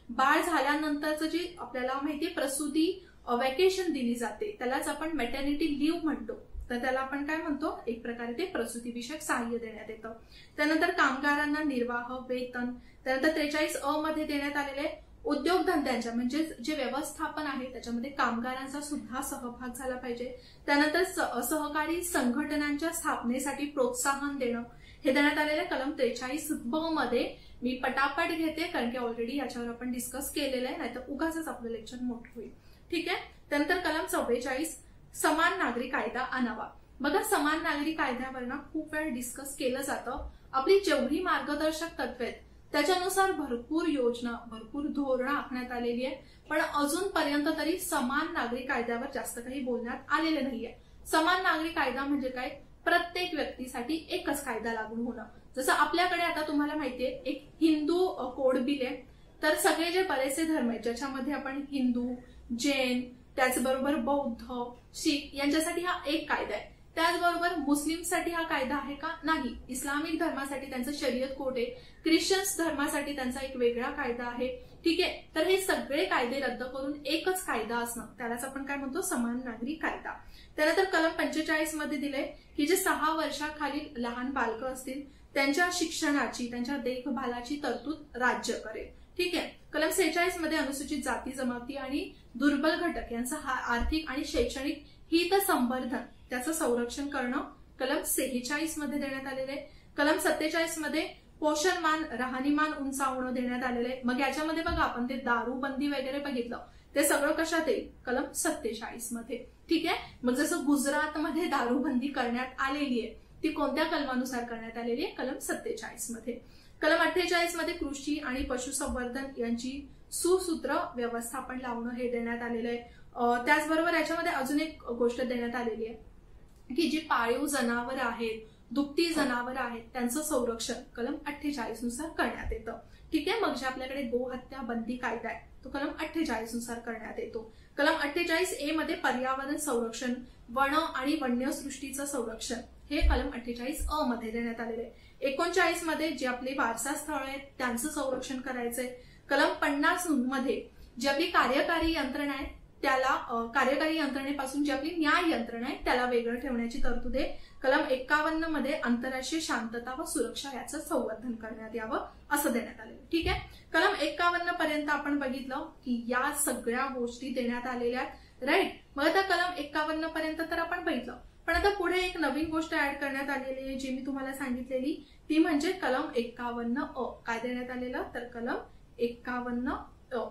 बाळ झाल्यानंतरचं जे आपल्याला माहितीये प्रसूती वॅकेशन दिली जाते त्यालाच आपण मॅटर्निटी लिव्ह म्हणतो, तर त्याला आपण काय म्हणतो, एक प्रकारे ते प्रसूती विषयक सहाय्य देण्यात येतं. त्यानंतर कामगारांना निर्वाह, वेतन. त्यानंतर 43 अ मध्ये देण्यात आलेले उद्योगधंद्यांच्या म्हणजे जे व्यवस्थापन आहे त्याच्यामध्ये कामगारांचा सुद्धा सहभाग झाला पाहिजे. त्यानंतर सहकारी संघटनांच्या स्थापनेसाठी प्रोत्साहन देणं, हे देण्यात आलेलं आहे कलम 43 ब मध्ये. मी पटापट घेते कारण की ऑलरेडी याच्यावर आपण डिस्कस केलेलं आहे, नाहीतर उगाच आपलं लेक्चर मोठं होईल. ठीक आहे. त्यानंतर कलम 44 समान नागरी कायदा आणावा. बघा समान नागरी कायद्यावर ना खूप वेळ डिस्कस केलं जातं. आपली जेवढी मार्गदर्शक तत्वे आहेत त्याच्यानुसार भरपूर योजना, भरपूर धोरणं आखण्यात आलेली आहे, पण अजूनपर्यंत तरी समान नागरी कायद्यावर जास्त काही बोलण्यात आलेलं नाहीये. समान नागरी कायदा म्हणजे काय, प्रत्येक व्यक्तीसाठी एकच कायदा लागू होणं. जसं आपल्याकडे आता तुम्हाला माहितीये एक हिंदू कोड बिल आहे, तर सगळे जे बरेचसे धर्म आहेत ज्याच्यामध्ये आपण हिंदू, जैन, त्याचबरोबर बौद्ध, शीख यांच्यासाठी हा एक कायदा आहे. त्याचबरोबर मुस्लिमसाठी हा कायदा आहे का, नाही. इस्लामिक धर्मासाठी त्यांचं शरीयत कोड आहे, ख्रिश्चन्स धर्मासाठी त्यांचा एक वेगळा कायदा आहे. ठीक आहे. तर हे सगळे कायदे रद्द करून एकच कायदा असणं त्यालाच आपण काय म्हणतो, समान नागरी कायदा. त्यानंतर कलम 45 मध्ये दिलंय की जे 6 वर्षाखालील लहान बालकं असतील त्यांच्या शिक्षणाची, त्यांच्या देखभालाची तरतूद राज्य करेल. ठीक आहे. कलम 46 मध्ये अनुसूचित जाती, जमाती आणि दुर्बल घटक यांचं आर्थिक आणि शैक्षणिक हित संवर्धन त्याचं संरक्षण करणं कलम 46 मध्ये देण्यात आलेलं आहे. कलम 47 मध्ये पोषणमान, राहणीमान उंचावणं देण्यात आलेलं आहे. मग याच्यामध्ये बघा आपण ते दारूबंदी वगैरे बघितलं, ते सगळं कशात येईल, कलम 47 मध्ये. ठीक आहे. मग जसं गुजरातमध्ये दारूबंदी करण्यात आलेली आहे ती कोणत्या कलमानुसार करण्यात आलेली आहे, कलम 47 मध्ये. कलम 48 मध्ये कृषी आणि पशुसंवर्धन यांची सुसूत्र व्यवस्थापन लावणं हे देण्यात आलेलं आहे. त्याचबरोबर याच्यामध्ये अजून एक गोष्ट देण्यात आलेली आहे की जी पाळीव जनावर आहेत, दुभती जनावर आहेत, त्यांचं संरक्षण कलम 48 नुसार करण्यात येतं. ठीक आहे. मग जे आपल्याकडे गोहत्या बंदी कायदा आहे तो कलम 48 नुसार करण्यात येतो. कलम 48A मध्ये पर्यावरण संरक्षण, वन आणि वन्यसृष्टीचं संरक्षण हे कलम 48A मध्ये देण्यात आलेले आहे. 39 मध्ये जे आपले वारसा स्थळ आहेत त्यांचं संरक्षण करायचंय. कलम 50 मध्ये जी आपली कार्यकारी यंत्रणा आहे त्याला कार्यकारी यंत्रणेपासून जी आपली न्याय यंत्रणा आहे त्याला वेगळं ठेवण्याची तरतूद आहे. कलम 51 मध्ये आंतरराष्ट्रीय शांतता व सुरक्षा याचं संवर्धन करण्यात यावं असं देण्यात आलेलं. ठीक आहे. कलम 51 पर्यंत आपण बघितलं की या सगळ्या गोष्टी देण्यात आलेल्या आहेत. राईट. मग आता कलम 51 पर्यंत तर आपण बघितलं, पण आता पुढे एक नवीन गोष्ट ऍड करण्यात आलेली आहे जी मी तुम्हाला सांगितलेली, ती म्हणजे कलम 51A. काय देण्यात आलेलं तर कलम 51A.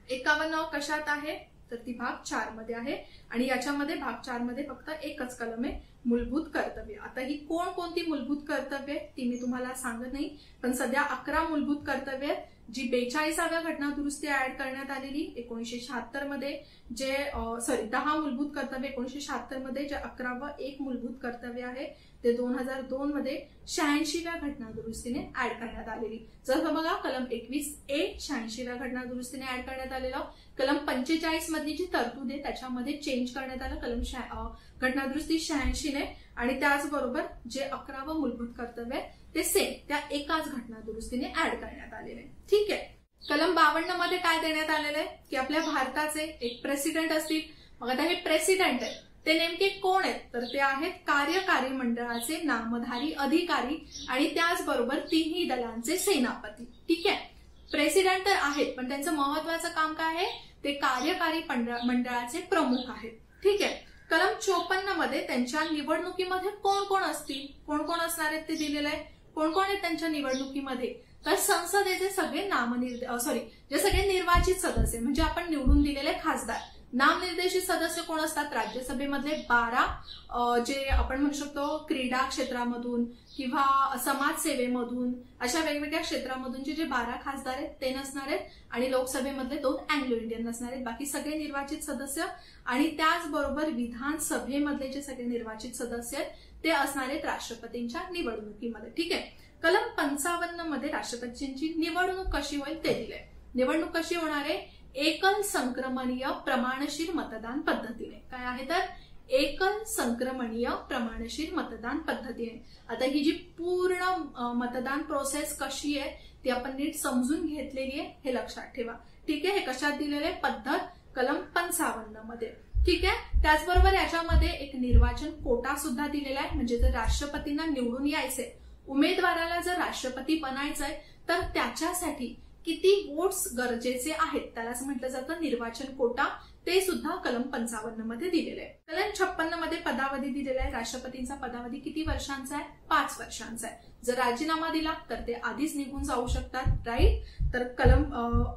51A कशात आहे तर ती भाग 4 मध्ये आहे आणि याच्यामध्ये भाग 4 मध्ये फक्त एकच कलम आहे, मूलभूत कर्तव्य. आता ही कोणकोणती मूलभूत कर्तव्य ती मी तुम्हाला सांगत नाही, पण सध्या 11 मूलभूत कर्तव्य आहेत जी 42व्या घटना दुरुस्ती ऍड करण्यात आलेली 1976 मध्ये, जे 10 मूलभूत कर्तव्य 1976 मध्ये, जे 11वं एक मूलभूत कर्तव्य आहे ते 2002 मध्ये 86व्या घटना दुरुस्तीने ऍड करण्यात आलेली. जसं बघा कलम 21A 86व्या घटना दुरुस्तीने ऍड करण्यात आलेलं. कलम 45 मधली जी तरतूद आहे त्याच्यामध्ये चेंज करण्यात आलं कलम घटना दुरुस्ती 86 ने, आणि त्याचबरोबर जे 11वं मूलभूत कर्तव्य आहे ते सेम त्या एकाच घटना दुरुस्तीने ऍड करण्यात आलेले. ठीक आहे. कलम 52 मध्ये काय देण्यात आलेलं आहे की आपल्या भारताचे एक प्रेसिडेंट असतील. मग आता हे प्रेसिडेंट आहे ते नेमके कोण आहेत तर ते आहेत कार्यकारी मंडळाचे नामधारी अधिकारी आणि त्याचबरोबर तिन्ही दलांचे सेनापती. ठीक आहे. प्रेसिडेंट तर आहेत पण त्यांचं महत्वाचं काम काय आहे ते कार्यकारी मंडळाचे प्रमुख आहेत. ठीक आहे. कलम 54 मध्ये त्यांच्या निवडणुकीमध्ये कोण कोण असतील, कोण कोण असणार आहेत ते दिलेलं आहे. कोण कोण आहेत त्यांच्या निवडणुकीमध्ये तर संसदेचे सगळे जे सगळे निर्वाचित सदस्य म्हणजे आपण निवडून दिलेले खासदार. नामनिर्देशित सदस्य कोण असतात राज्यसभेमधले 12, जे आपण म्हणू शकतो क्रीडा क्षेत्रामधून किंवा समाजसेवेमधून अशा वेगवेगळ्या क्षेत्रामधून जे 12 खासदार आहेत ते नसणार आहेत आणि लोकसभेमधले 2 अँग्लो इंडियन नसणार आहेत. बाकी सगळे निर्वाचित सदस्य आणि त्याचबरोबर विधानसभेमधले जे सगळे निर्वाचित सदस्य आहेत ते असणार आहेत राष्ट्रपतींच्या निवडणुकीमध्ये. ठीक आहे. कलम 55 मध्ये राष्ट्रपतींची निवडणूक कशी होईल ते दिलंय. निवडणूक कशी होणार आहे एकल संक्रमणीय प्रमाणशीर मतदान पद्धतीने. काय आहे तर एकल संक्रमणीय प्रमाणशीर मतदान पद्धतीने. आता ही जी पूर्ण मतदान प्रोसेस कशी आहे ती आपण नीट समजून घेतलेली आहे हे लक्षात ठेवा. ठीक आहे. हे कशात दिलेले पद्धत कलम 55 मध्ये. ठीक आहे. त्याचबरोबर याच्यामध्ये एक निर्वाचन कोटा सुद्धा दिलेला आहे. म्हणजे जर राष्ट्रपतींना निवडून यायचंय, उमेदवाराला जर राष्ट्रपती बनायचंय तर त्याच्यासाठी किती वोट्स गरजेचे आहेत त्यालाच म्हटलं जातं निर्वाचन कोटा. ते सुद्धा कलम 55 मध्ये दिलेलं आहे. कलम 56 मध्ये पदावधी दिलेला आहे. राष्ट्रपतींचा पदावधी किती वर्षांचा आहे 5 वर्षांचा आहे. जर राजीनामा दिला तर ते आधीच निघून जाऊ शकतात. राईट. तर कलम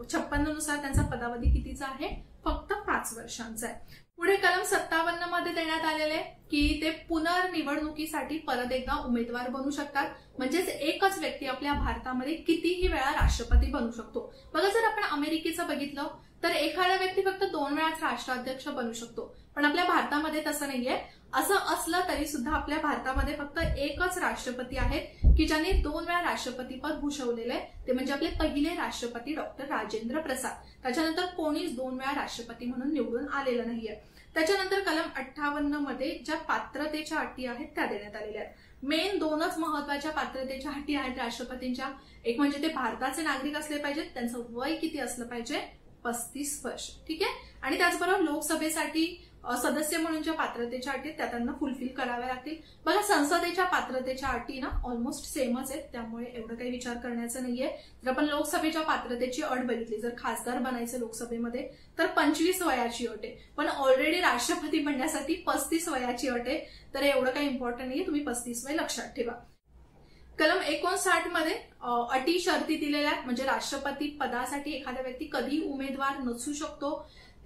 56 नुसार त्यांचा पदावधी कितीचा आहे फक्त 5 वर्षांचा आहे. पुढे कलम 57 मध्ये देण्यात आलेले आहे की ते पुनर्निवडणुकीसाठी परत एकदा उमेदवार बनू शकतात. म्हणजेच एकच व्यक्ती आपल्या भारतामध्ये कितीही वेळा राष्ट्रपती बनू शकतो. बघा जर आपण अमेरिकेचं बघितलं तर एखादा व्यक्ती फक्त 2 वेळाच राष्ट्राध्यक्ष बनू शकतो, पण आपल्या भारतामध्ये तसं नाहीये. असं असलं तरी सुद्धा आपल्या भारतामध्ये फक्त एकच राष्ट्रपती आहेत की ज्यांनी 2 वेळा राष्ट्रपतीपद भूषवलेलं आहे. ते म्हणजे आपले पहिले राष्ट्रपती डॉक्टर राजेंद्र प्रसाद. त्याच्यानंतर कोणीच 2 वेळा राष्ट्रपती म्हणून निवडून आलेलं नाहीये. त्याच्यानंतर कलम 58 मध्ये ज्या पात्रतेच्या अटी आहेत त्या देण्यात आलेल्या आहेत. मेन 2च महत्वाच्या पात्रतेच्या अटी आहेत राष्ट्रपतींच्या. एक म्हणजे ते भारताचे नागरिक असले पाहिजेत, त्यांचं वय किती असलं पाहिजे 35 वर्ष. ठीक आहे. आणि त्याचबरोबर लोकसभेसाठी सदस्य म्हणून ज्या पात्रतेच्या अटी त्या त्यांना फुलफिल कराव्या लागतील. बघा संसदेच्या पात्रतेच्या अटी ना ऑलमोस्ट सेमच आहेत, त्यामुळे एवढं काही विचार करण्याचं नाहीये. जर आपण लोकसभेच्या पात्रतेची अट बघितली, जर खासदार बनायचं लोकसभेमध्ये तर 25 वयाची अट आहे, पण ऑलरेडी राष्ट्रपती बनण्यासाठी 35 वयाची अट आहे. तर एवढं काही इम्पॉर्टंट नाहीये, तुम्ही 35 वय लक्षात ठेवा. कलम 59 मध्ये अटी शर्ती दिलेल्या आहेत. म्हणजे राष्ट्रपती पदासाठी एखादा व्यक्ती कधी उमेदवार नसू शकतो.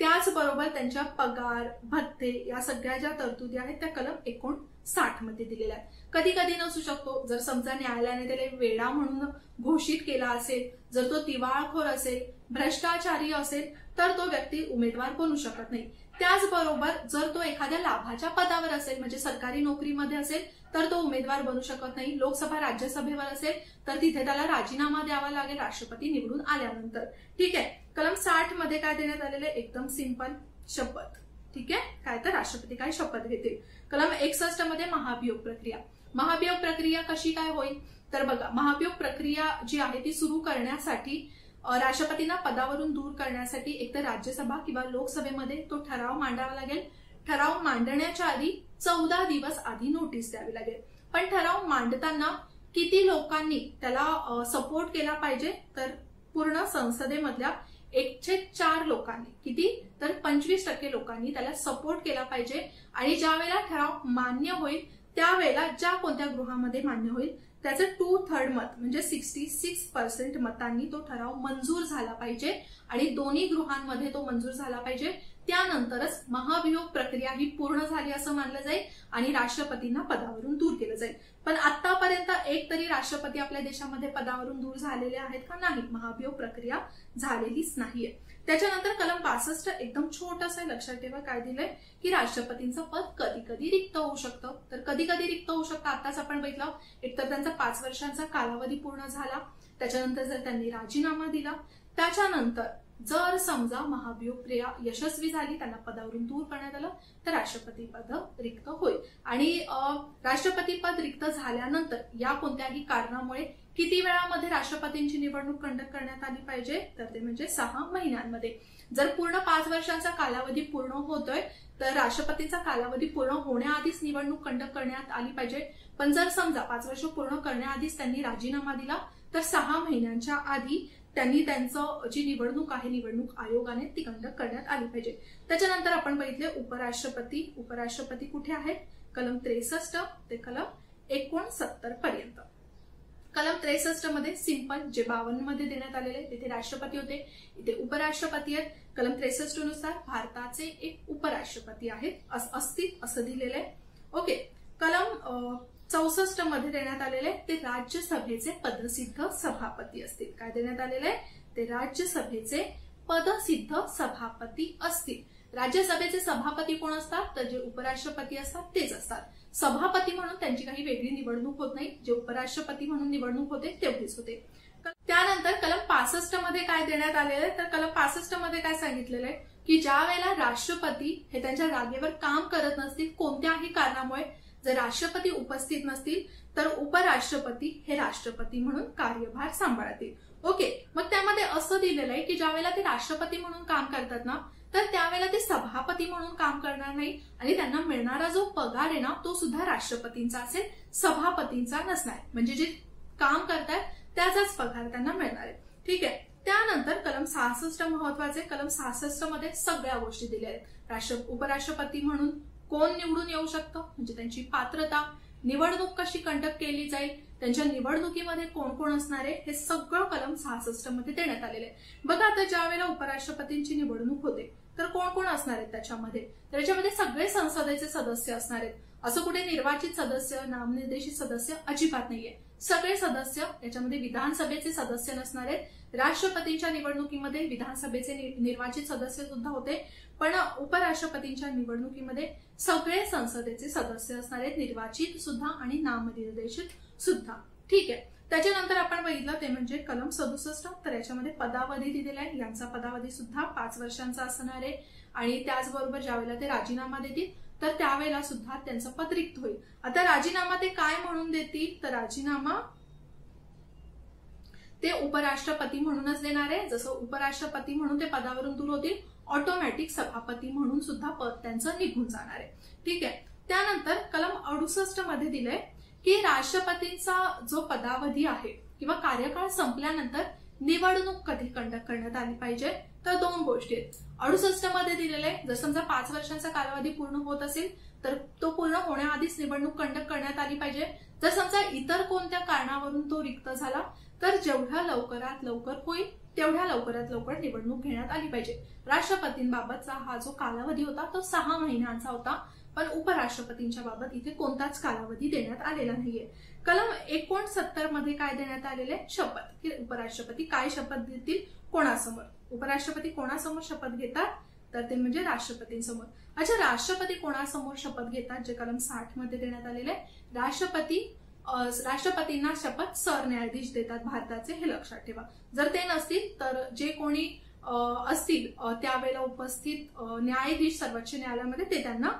त्याचबरोबर त्यांच्या पगार भत्ते या सगळ्या ज्या तरतुदी आहेत त्या कलम 59 मध्ये दिलेल्या आहेत. कधी कधी नसू शकतो जर समजा न्यायालयाने त्याला वेडा म्हणून घोषित केला असेल, जर तो दिवाळखोर असेल, भ्रष्टाचारी असेल तर तो व्यक्ती उमेदवार बनू शकत नाही। त्याचबरोबर जर तो एखाद्या लाभाच्या पदावर असेल, म्हणजे सरकारी नोकरीमध्ये असेल, तर तो उमेदवार बनू शकत नाही। लोकसभा राज्यसभेवर असेल तर तिथे त्याला राजीनामा द्यावा लागेल राष्ट्रपती निवडून आल्यानंतर। ठीक आहे। कलम 60 मध्ये काय देण्यात आलेले, एकदम सिंपल, शपथ। ठीक आहे, काय तर राष्ट्रपती काय शपथ घेतील। कलम 61 मध्ये महाभियोग प्रक्रिया। महाभियोग प्रक्रिया कशी काय होईल, तर बघा, महाभियोग प्रक्रिया जी आहे ती सुरू करण्यासाठी राष्ट्रपतींना पदावरून दूर करण्यासाठी एकतर राज्यसभा किंवा लोकसभेमध्ये तो ठराव मांडावा लागेल। ठराव मांडण्याच्या आधी 14 दिवस आधी नोटीस द्यावी लागेल। पण ठराव मांडताना किती लोकांनी त्याला सपोर्ट केला पाहिजे, तर पूर्ण संसदेमधल्या 1/4 लोकांनी, किती तर 25% लोकांनी त्याला सपोर्ट केला पाहिजे। आणि ज्या वेळेला ठराव मान्य होईल त्यावेळेला ज्या कोणत्या गृहामध्ये मान्य होईल त्याचं 2/3 मत म्हणजे 66% मतांनी तो ठराव मंजूर झाला पाहिजे आणि दोन्ही गृहांमध्ये तो मंजूर झाला पाहिजे। त्यानंतरच महाभियोग प्रक्रिया ही पूर्ण झाली असं मानलं जाईल आणि राष्ट्रपतींना पदावरून दूर केलं जाईल। पण आतापर्यंत एक तरी राष्ट्रपती आपल्या देशामध्ये पदावरून दूर झालेले आहेत का, नाही, महाभियोग प्रक्रिया झालेलीच नाहीये। त्याच्यानंतर कलम 62 एकदम छोटंसं लक्षात ठेवा, काय दिलंय की राष्ट्रपतींचं पद कधी कधी रिक्त होऊ शकतं। तर कधी कधी रिक्त होऊ शकतं, आताच आपण बघितलं, एकतर त्यांचा 5 वर्षांचा कालावधी पूर्ण झाला, त्याच्यानंतर जर त्यांनी राजीनामा दिला, त्याच्यानंतर जर समजा महाभियोग प्रक्रिया यशस्वी झाली, त्यांना पदावरून दूर करण्यात आलं, तर राष्ट्रपती पद रिक्त होईल। आणि राष्ट्रपती पद रिक्त झाल्यानंतर या कोणत्याही कारणामुळे किती वेळामध्ये राष्ट्रपतींची निवडणूक कंडक्ट करण्यात आली पाहिजे, तर ते म्हणजे 6 महिन्यांमध्ये। जर पूर्ण 5 वर्षांचा कालावधी पूर्ण होतोय तर राष्ट्रपतींचा कालावधी पूर्ण होण्याआधीच निवडणूक कंडक्ट करण्यात आली पाहिजे। पण जर समजा 5 वर्ष पूर्ण करण्याआधीच त्यांनी राजीनामा दिला तर 6 महिन्यांच्या आधी त्यांनी त्यांचं जी निवडणूक आहे निवडणूक आयोगाने ती कंडक्ट करण्यात आली पाहिजे। त्याच्यानंतर आपण बघितले उपराष्ट्रपती। उपराष्ट्रपती कुठे आहेत, कलम 63 ते कलम 69 पर्यंत। कलम 63 मध्ये सिंपल, जे 52 मध्ये देण्यात आलेले तिथे राष्ट्रपती होते, इथे उपराष्ट्रपती आहेत। कलम 63 नुसार भारताचे एक उपराष्ट्रपती आहेत असतील असं दिलेलं आहे। ओके। कलम 64 मध्ये देण्यात आलेले ते राज्यसभेचे पदसिद्ध सभापती असतील। काय देण्यात आलेले, ते राज्यसभेचे पदसिद्ध सभापती असतील। राज्यसभेचे सभापती कोण असतात, तर जे उपराष्ट्रपती असतात तेच असतात। सभापती म्हणून त्यांची काही वेगळी निवडणूक होत नाही, जे उपराष्ट्रपती म्हणून निवडणूक होते तेवढीच होते। त्यानंतर कलम 65 मध्ये काय देण्यात आलेलं आहे, तर कलम 65 मध्ये काय सांगितलेलं आहे की ज्या वेळेला राष्ट्रपती हे त्यांच्या जागेवर काम करत नसतील, कोणत्याही कारणामुळे जर राष्ट्रपती उपस्थित नसतील, तर उपराष्ट्रपती हे राष्ट्रपती म्हणून कार्यभार सांभाळतील। ओके। मग त्यामध्ये असं दिलेलं आहे की ज्या वेळेला ते राष्ट्रपती म्हणून काम करतात ना, तर त्यावेळेला ते सभापती म्हणून काम करणार नाही आणि त्यांना मिळणारा जो पगार आहे ना तो सुद्धा राष्ट्रपतींचा असेल, सभापतींचा नसणार। म्हणजे जे काम करतात त्याचाच पगार त्यांना मिळणार आहे। ठीक आहे। त्यानंतर कलम 66 महत्वाचे। कलम 66 मध्ये सगळ्या गोष्टी दिल्या आहेत। उपराष्ट्रपती म्हणून कोण निवडून येऊ शकतं, म्हणजे त्यांची पात्रता, निवडणूक कशी कंडक्ट केली जाईल, त्यांच्या निवडणुकीमध्ये कोण कोण असणार आहे, हे सगळं कलम 66 मध्ये देण्यात आलेलं आहे। बघा, आता ज्या वेळेला उपराष्ट्रपतींची निवडणूक होते तर कोण कोण असणार आहेत त्याच्यामध्ये, तर याच्यामध्ये सगळे संसदेचे सदस्य असणार आहेत। असं कुठे निर्वाचित सदस्य, नामनिर्देशित सदस्य अजिबात नाहीये। सगळे सदस्य याच्यामध्ये विधानसभेचे सदस्य नसणार आहेत। राष्ट्रपतींच्या निवडणुकीमध्ये विधानसभेचे निर्वाचित सदस्य सुद्धा होते, पण उपराष्ट्रपतींच्या निवडणुकीमध्ये सगळे संसदेचे सदस्य असणार आहेत, निर्वाचित सुद्धा आणि नामनिर्देशित सुद्धा। ठीक आहे। त्याच्यानंतर आपण बघितलं ते म्हणजे कलम 67। तर याच्यामध्ये पदावधी दिलेला आहे, यांचा पदावधी सुद्धा 5 वर्षांचा असणार आहे आणि त्याचबरोबर ज्यावेळेला ते राजीनामा देतील तर त्यावेळेला सुद्धा त्यांचं पद रिक्त होईल। आता राजीनामा ते काय म्हणून देतील, तर राजीनामा ते उपराष्ट्रपती म्हणूनच देणार आहे। जसं उपराष्ट्रपती म्हणून ते पदावरून दूर होतील, ऑटोमॅटिक सभापती म्हणून सुद्धा पद त्यांचं निघून जाणार आहे। ठीक आहे। त्यानंतर कलम 68 मध्ये दिलंय की राष्ट्रपतींचा जो पदावधी आहे किंवा कार्यकाळ संपल्यानंतर निवडणूक कधी कंडक्ट करण्यात आली पाहिजे, तर 2 गोष्टी आहेत। 68 मध्ये दिलेले जर समजा 5 वर्षांचा कालावधी पूर्ण होत असेल तर तो पूर्ण होण्याआधीच निवडणूक कंडक्ट करण्यात आली पाहिजे। जर समजा इतर कोणत्या कारणावरून तो रिक्त झाला तर जेवढ्या लवकरात लवकर होईल तेवढ्या लवकरात लवकर निवडणूक घेण्यात आली पाहिजे। राष्ट्रपतींबाबतचा हा जो कालावधी होता तो 6 महिन्यांचा होता, पण उपराष्ट्रपतींच्या बाबत इथे कोणताच कालावधी देण्यात आलेला नाहीये। कलम 69 मध्ये काय देण्यात आलेले, शपथ, की उपराष्ट्रपती काय शपथ देतील, कोणासमोर? उपराष्ट्रपती कोणासमोर शपथ घेतात? तर ते म्हणजे राष्ट्रपतींसमोर. अच्छा, राष्ट्रपती कोणासमोर शपथ घेतात जे कलम 60 मध्ये देण्यात आलेले आहे? राष्ट्रपतींना शपथ सरन्यायाधीश देतात भारताचे, हे लक्षात ठेवा. जर ते नसतील तर जे कोणी असतील त्यावेळेला उपस्थित न्यायाधीश सर्वोच्च न्यायालयामध्ये ते त्यांना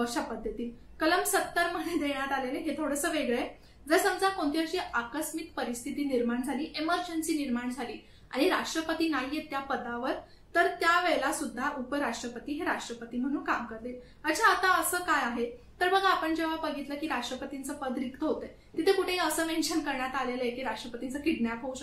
शपथ देतील. कलम 70 मध्ये देण्यात आलेले हे थोडंसं वेगळं आहे. जर समजा कोणती अशी आकस्मिक परिस्थिती निर्माण झाली, इमर्जन्सी निर्माण झाली आणि राष्ट्रपती नाहीयेत त्या पदावर, तर त्यावेळेला सुद्धा उपराष्ट्रपती हे राष्ट्रपती म्हणून काम करतील. अच्छा, आता असं काय आहे तर बघा, आपण जेव्हा बघितलं की राष्ट्रपतींचं पद रिक्त होतंय, तिथे कुठेही असं मेन्शन करण्यात आलेलं आहे की राष्ट्रपतींचं किडनॅप होऊ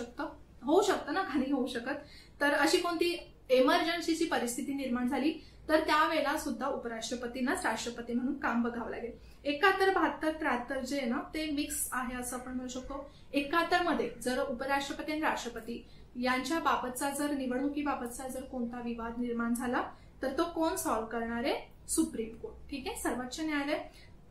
शकतं ना, नाही होऊ शकत. तर अशी कोणती इमर्जन्सीची परिस्थिती निर्माण झाली तर त्यावेळेला सुद्धा उपराष्ट्रपतींनाच राष्ट्रपती म्हणून काम बघावं लागेल. 71, 72, 73 जे आहे ना ते मिक्स आहे असं आपण म्हणू शकतो. 71 मध्ये जर उपराष्ट्रपती आणि राष्ट्रपती यांच्या बाबतचा जर निवडणुकीबाबतचा जर कोणता विवाद निर्माण झाला तर तो कोण सॉल्व्ह करणार आहे? Supreme court. ठीक आहे, सर्वोच्च न्यायालय.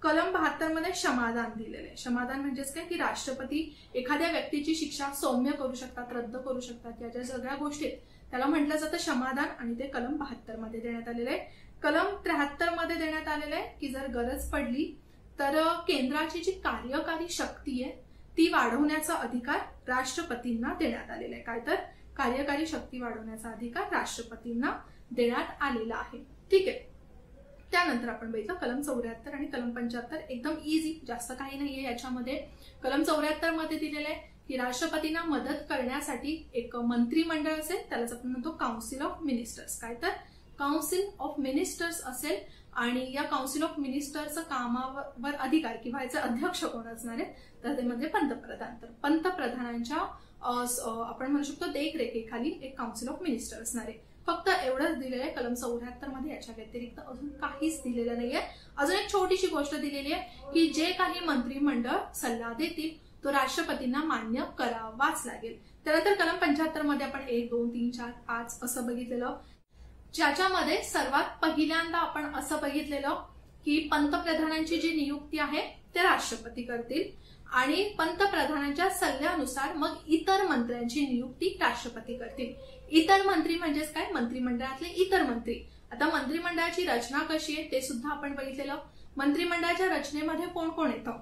कलम 72 मध्ये क्षमादान दिलेलं आहे. क्षमादान म्हणजेच काय की राष्ट्रपती एखाद्या व्यक्तीची शिक्षा सौम्य करू शकतात, रद्द करू शकतात, या ज्या सगळ्या गोष्टी त्याला म्हटलं जातं क्षमादान, आणि ते कलम 72 मध्ये देण्यात आलेलं आहे. कलम 73 मध्ये देण्यात आलेलं आहे की जर गरज पडली तर केंद्राची जी कार्यकारी शक्ती आहे ती वाढवण्याचा अधिकार राष्ट्रपतींना देण्यात आलेला आहे. काय तर कार्यकारी शक्ती वाढवण्याचा अधिकार राष्ट्रपतींना देण्यात आलेला आहे. ठीक आहे. त्यानंतर आपण बघितलं कलम 74 आणि कलम 75. एकदम इझी, जास्त काही नाहीये याच्यामध्ये. कलम 74 मध्ये दिलेलं आहे की राष्ट्रपतींना मदत करण्यासाठी एक मंत्रिमंडळ असेल, त्यालाच आपण म्हणतो काउन्सिल ऑफ मिनिस्टर्स. काय तर काउन्सिल ऑफ मिनिस्टर्स असेल, आणि या काउन्सिल ऑफ मिनिस्टरचं कामावर अधिकार किंवा याचे अध्यक्ष कोण असणार आहेत तर ते म्हणजे पंतप्रधान. तर पंतप्रधानांच्या आपण म्हणू शकतो देखरेखीखाली एक काउन्सिल ऑफ मिनिस्टर असणार आहे. फक्त एवढंच दिलेलं आहे कलम 74 मध्ये. याच्या व्यतिरिक्त अजून काहीच दिलेलं नाहीये. अजून एक छोटीशी गोष्ट दिलेली आहे की जे काही मंत्रिमंडळ सल्ला देतील तो राष्ट्रपतींना मान्य करावाच लागेल. त्यानंतर कलम 75 मध्ये आपण 1, 2, 3, 4, 5 असं बघितलेलं, ज्याच्यामध्ये सर्वात पहिल्यांदा आपण असं बघितलेलं की पंतप्रधानांची जी नियुक्ती आहे ते राष्ट्रपती करतील, आणि पंतप्रधानांच्या सल्ल्यानुसार मग इतर मंत्र्यांची नियुक्ती राष्ट्रपती करतील. इतर मंत्री म्हणजेच काय? मंत्रिमंडळातले इतर मंत्री. आता मंत्रिमंडळाची रचना कशी आहे ते सुद्धा आपण बघितलेलं. मंत्रिमंडळाच्या रचनेमध्ये कोण कोण येतं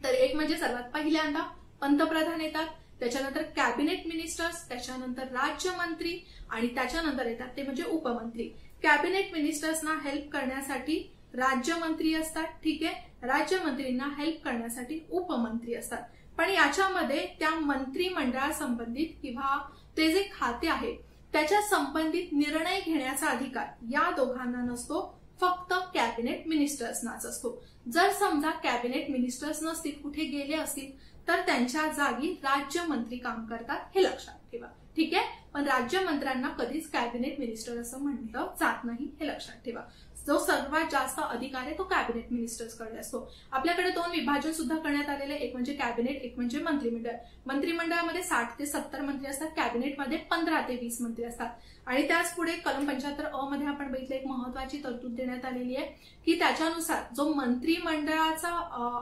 तर एक म्हणजे सर्वात पहिल्यांदा पंतप्रधान येतात, त्याच्यानंतर कॅबिनेट मिनिस्टर्स, त्याच्यानंतर राज्यमंत्री, आणि त्याच्यानंतर येतात ते म्हणजे उपमंत्री. कॅबिनेट मिनिस्टर्सना हेल्प करण्यासाठी राज्यमंत्री असतात. ठीक आहे, राज्यमंत्रींना हेल्प करण्यासाठी उपमंत्री असतात. पण याच्यामध्ये त्या मंत्रिमंडळासंबंधित किंवा ते जे खाते आहे त्याच्या संबंधित निर्णय घेण्याचा अधिकार या दोघांना नसतो, फक्त कॅबिनेट मिनिस्टर्सनाच असतो. जर समजा कॅबिनेट मिनिस्टर्स नसतील, कुठे गेले असतील, तर त्यांच्या जागी राज्यमंत्री काम करतात, हे लक्षात ठेवा. ठीक आहे, पण राज्यमंत्र्यांना कधीच कॅबिनेट मिनिस्टर असं म्हटलं जात नाही, हे लक्षात ठेवा. जो सर्वात जास्त अधिकार आहे तो कॅबिनेट मिनिस्टर्सकडे असतो. आपल्याकडे 2 विभाजन सुद्धा करण्यात आलेले, एक म्हणजे कॅबिनेट, एक म्हणजे मंत्रिमंडळ. मंत्रिमंडळामध्ये 60 ते 70 मंत्री असतात, कॅबिनेटमध्ये 15 ते 20 मंत्री असतात. आणि त्याच पुढे कलम 75 मध्ये आपण बघितलं एक महत्वाची तरतूद देण्यात आलेली आहे की त्याच्यानुसार जो मंत्रिमंडळाचा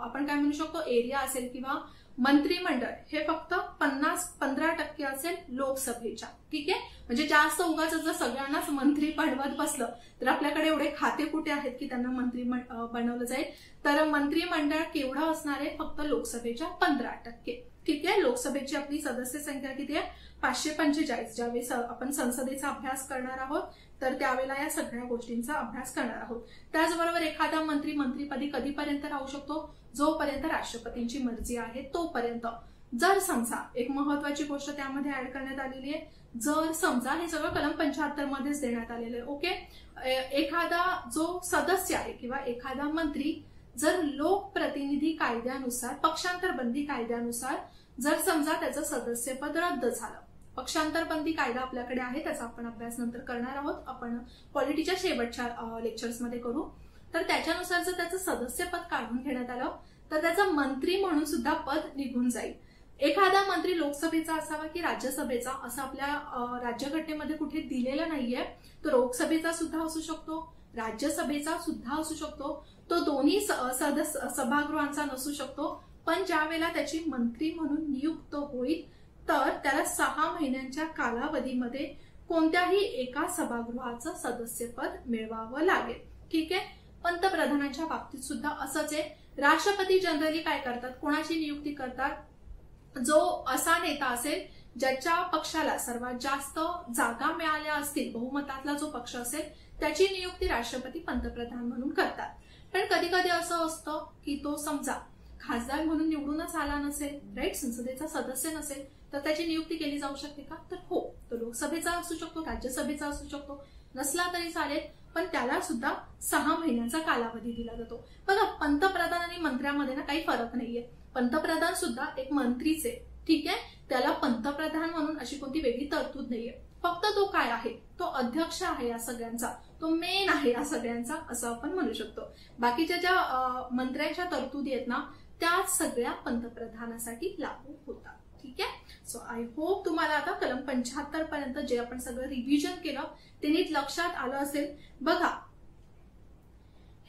आपण काय म्हणू शकतो एरिया असेल किंवा मंत्रिमंडळ हे फक्त 15% असेल लोकसभेच्या. ठीक आहे, म्हणजे जास्त उगाच जर सगळ्यांनाच मंत्री बनवत बसलं तर आपल्याकडे एवढे खाते कुठे आहेत की त्यांना मंत्री बनवलं जाईल. तर मंत्रिमंडळ केवढं असणार आहे? फक्त लोकसभेच्या 15%. ठीक आहे, लोकसभेची आपली सदस्य संख्या किती आहे? 545. ज्यावेळेस आपण संसदेचा अभ्यास करणार आहोत तर त्यावेळेला या सगळ्या गोष्टींचा अभ्यास करणार आहोत. त्याचबरोबर एखादा मंत्री मंत्रीपदी कधीपर्यंत राहू शकतो? जोपर्यंत राष्ट्रपतींची मर्जी आहे तोपर्यंत. जर समजा एक महत्वाची गोष्ट त्यामध्ये ऍड करण्यात आलेली आहे, जर समजा हे सगळं कलम 75 मध्येच देण्यात आलेलं आहे. ओके, एखादा जो सदस्य आहे किंवा एखादा मंत्री जर लोकप्रतिनिधी कायद्यानुसार, पक्षांतर बंदी कायद्यानुसार जर समजा त्याचं सदस्यपद रद्द झालं, पक्षांतर बंदी कायदा आपल्याकडे आहे, त्याचा आपण अभ्यास नंतर करणार आहोत, आपण पॉलिटीच्या शेवटच्या लेक्चर्समध्ये करू. तर त्याच्यानुसार जर त्याचं सदस्यपद काढून घेण्यात आलं तर त्याचं मंत्री म्हणून सुद्धा पद निघून जाईल. एखादा मंत्री लोकसभेचा असावा की राज्यसभेचा असं आपल्या राज्यघटनेमध्ये कुठे दिलेलं नाहीये. तो लोकसभेचा सुद्धा असू शकतो, राज्यसभेचा सुद्धा असू शकतो, तो दोन्ही सभागृहांचा नसू शकतो. पण ज्या वेळेला त्याची मंत्री म्हणून नियुक्त होईल तर त्याला 6 महिन्यांच्या कालावधीमध्ये कोणत्याही एका सभागृहाचं सदस्यपद मिळवावं लागेल. ठीक आहे. पंतप्रधानांच्या बाबतीत सुद्धा असंच आहे. राष्ट्रपती जनरली काय करतात, कोणाची नियुक्ती करतात, जो असा नेता असेल ज्याच्या पक्षाला सर्वात जास्त जागा मिळाल्या असतील, बहुमतातला जो पक्ष असेल त्याची नियुक्ती राष्ट्रपती पंतप्रधान म्हणून करतात. पण कधी कधी असं असतं की तो समजा खासदार म्हणून निवडूनच आला नसेल, राईट, संसदेचा सदस्य नसेल, तर त्याची नियुक्ती केली जाऊ शकते का, तर हो, तो लोकसभेचा असू शकतो, राज्यसभेचा असू शकतो, नसला तरी चालेल, पण त्याला सुद्धा 6 महिन्यांचा कालावधी दिला जातो. बघा, पंतप्रधान आणि मंत्र्यामध्ये ना काही फरक नाहीये. पंतप्रधान सुद्धा एक मंत्रीच आहे. ठीक आहे. त्याला पंतप्रधान म्हणून अशी कोणती वेगळी तरतूद नाहीये. फक्त तो काय आहे, तो अध्यक्ष आहे या सगळ्यांचा, तो मेन आहे या सगळ्यांचा, असं आपण म्हणू शकतो. बाकीच्या ज्या मंत्र्यांच्या तरतुदी आहेत ना, त्या सगळ्या पंतप्रधानासाठी लागू होतात. ठीक आहे. सो आय होप तुम्हाला आता कलम 75 पर्यंत जे आपण सगळं रिव्हिजन केलं ते नीट लक्षात आलं असेल. बघा,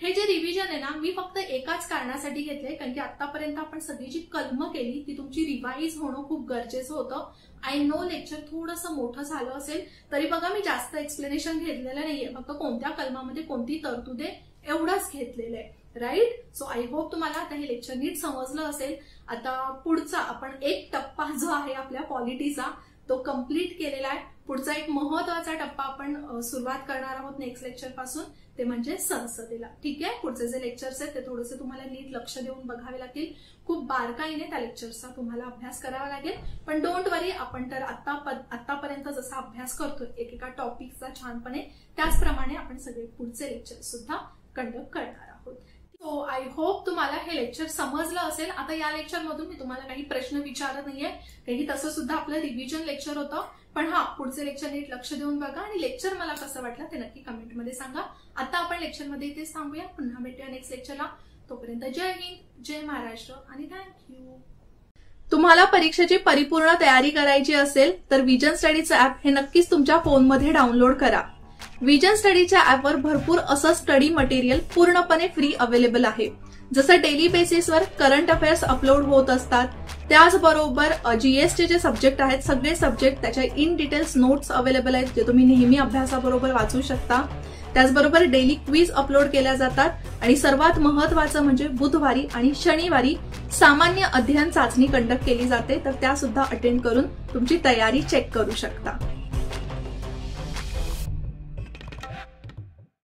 हे जे रिव्हिजन आहे ना, मी फक्त एकाच कारणासाठी घेतलंय, कारण की आतापर्यंत आपण सगळी जी कलमं केली ती तुमची रिवाईज होणं खूप गरजेचं होतं. आय नो लेक्चर थोडंसं मोठं झालं असेल, तरी बघा मी जास्त एक्सप्लेनेशन घेतलेलं नाहीये, फक्त कोणत्या कलमामध्ये कोणती तरतूद आहे एवढंच घेतलेलं आहे. राईट. सो आय होप तुम्हाला आता हे लेक्चर नीट समजलं असेल. आता पुढचा आपण एक टप्पा जो आहे आपल्या पॉलिटीचा तो कम्प्लीट केलेला आहे. पुढचा एक महत्वाचा टप्पा आपण सुरुवात करणार आहोत नेक्स्ट लेक्चर पासून, ते म्हणजे संसदेला. ठीक आहे. पुढचे जे लेक्चर्स आहेत ते थोडेसे तुम्हाला नीट लक्ष देऊन बघावे लागतील. खूप बारकाईने त्या लेक्चर्सचा तुम्हाला अभ्यास करावा लागेल. पण डोंट वरी, आपण तर आतापर्यंत जसा अभ्यास करतोय एकेका टॉपिकचा छानपणे, त्याचप्रमाणे आपण सगळे पुढचे लेक्चर सुद्धा कंडक्ट करणार आहोत. सो आय होप तुम्हाला हे लेक्चर समजलं असेल. आता या लेक्चर मधून मी तुम्हाला काही प्रश्न विचारत नाहीये, काही तसं सुद्धा आपलं रिव्हिजन लेक्चर होतं. पण हा, पुढचे लेक्चर नीट लक्ष देऊन बघा आणि लेक्चर मला कसं वाटलं ते नक्की कमेंटमध्ये सांगा. आता आपण लेक्चरमध्ये इथेच थांबूया. पुन्हा भेटूया नेक्स्ट लेक्चरला. तोपर्यंत जय हिंद, जय महाराष्ट्र आणि थँक्यू. तुम्हाला परीक्षेची परिपूर्ण तयारी करायची असेल तर विजन स्टडीचं ऍप हे नक्कीच तुमच्या फोनमध्ये डाउनलोड करा. विजन स्टडीच्या ऍपवर भरपूर असं स्टडी मटेरियल पूर्णपणे फ्री अवेलेबल आहे. जसं डेली बेसिसवर करंट अफेअर्स अपलोड होत असतात, त्याचबरोबर जीएसचे जे सब्जेक्ट आहेत सगळे सब्जेक्ट त्याच्या इन डिटेल्स नोट्स अवेलेबल आहेत, जे तुम्ही नेहमी अभ्यासाबरोबर वाचू शकता. त्याचबरोबर डेली क्विज अपलोड केल्या जातात आणि सर्वात महत्वाचं म्हणजे बुधवारी आणि शनिवारी सामान्य अध्ययन चाचणी कंडक्ट केली जाते, तर त्या सुद्धा अटेंड करून तुमची तयारी चेक करू शकता.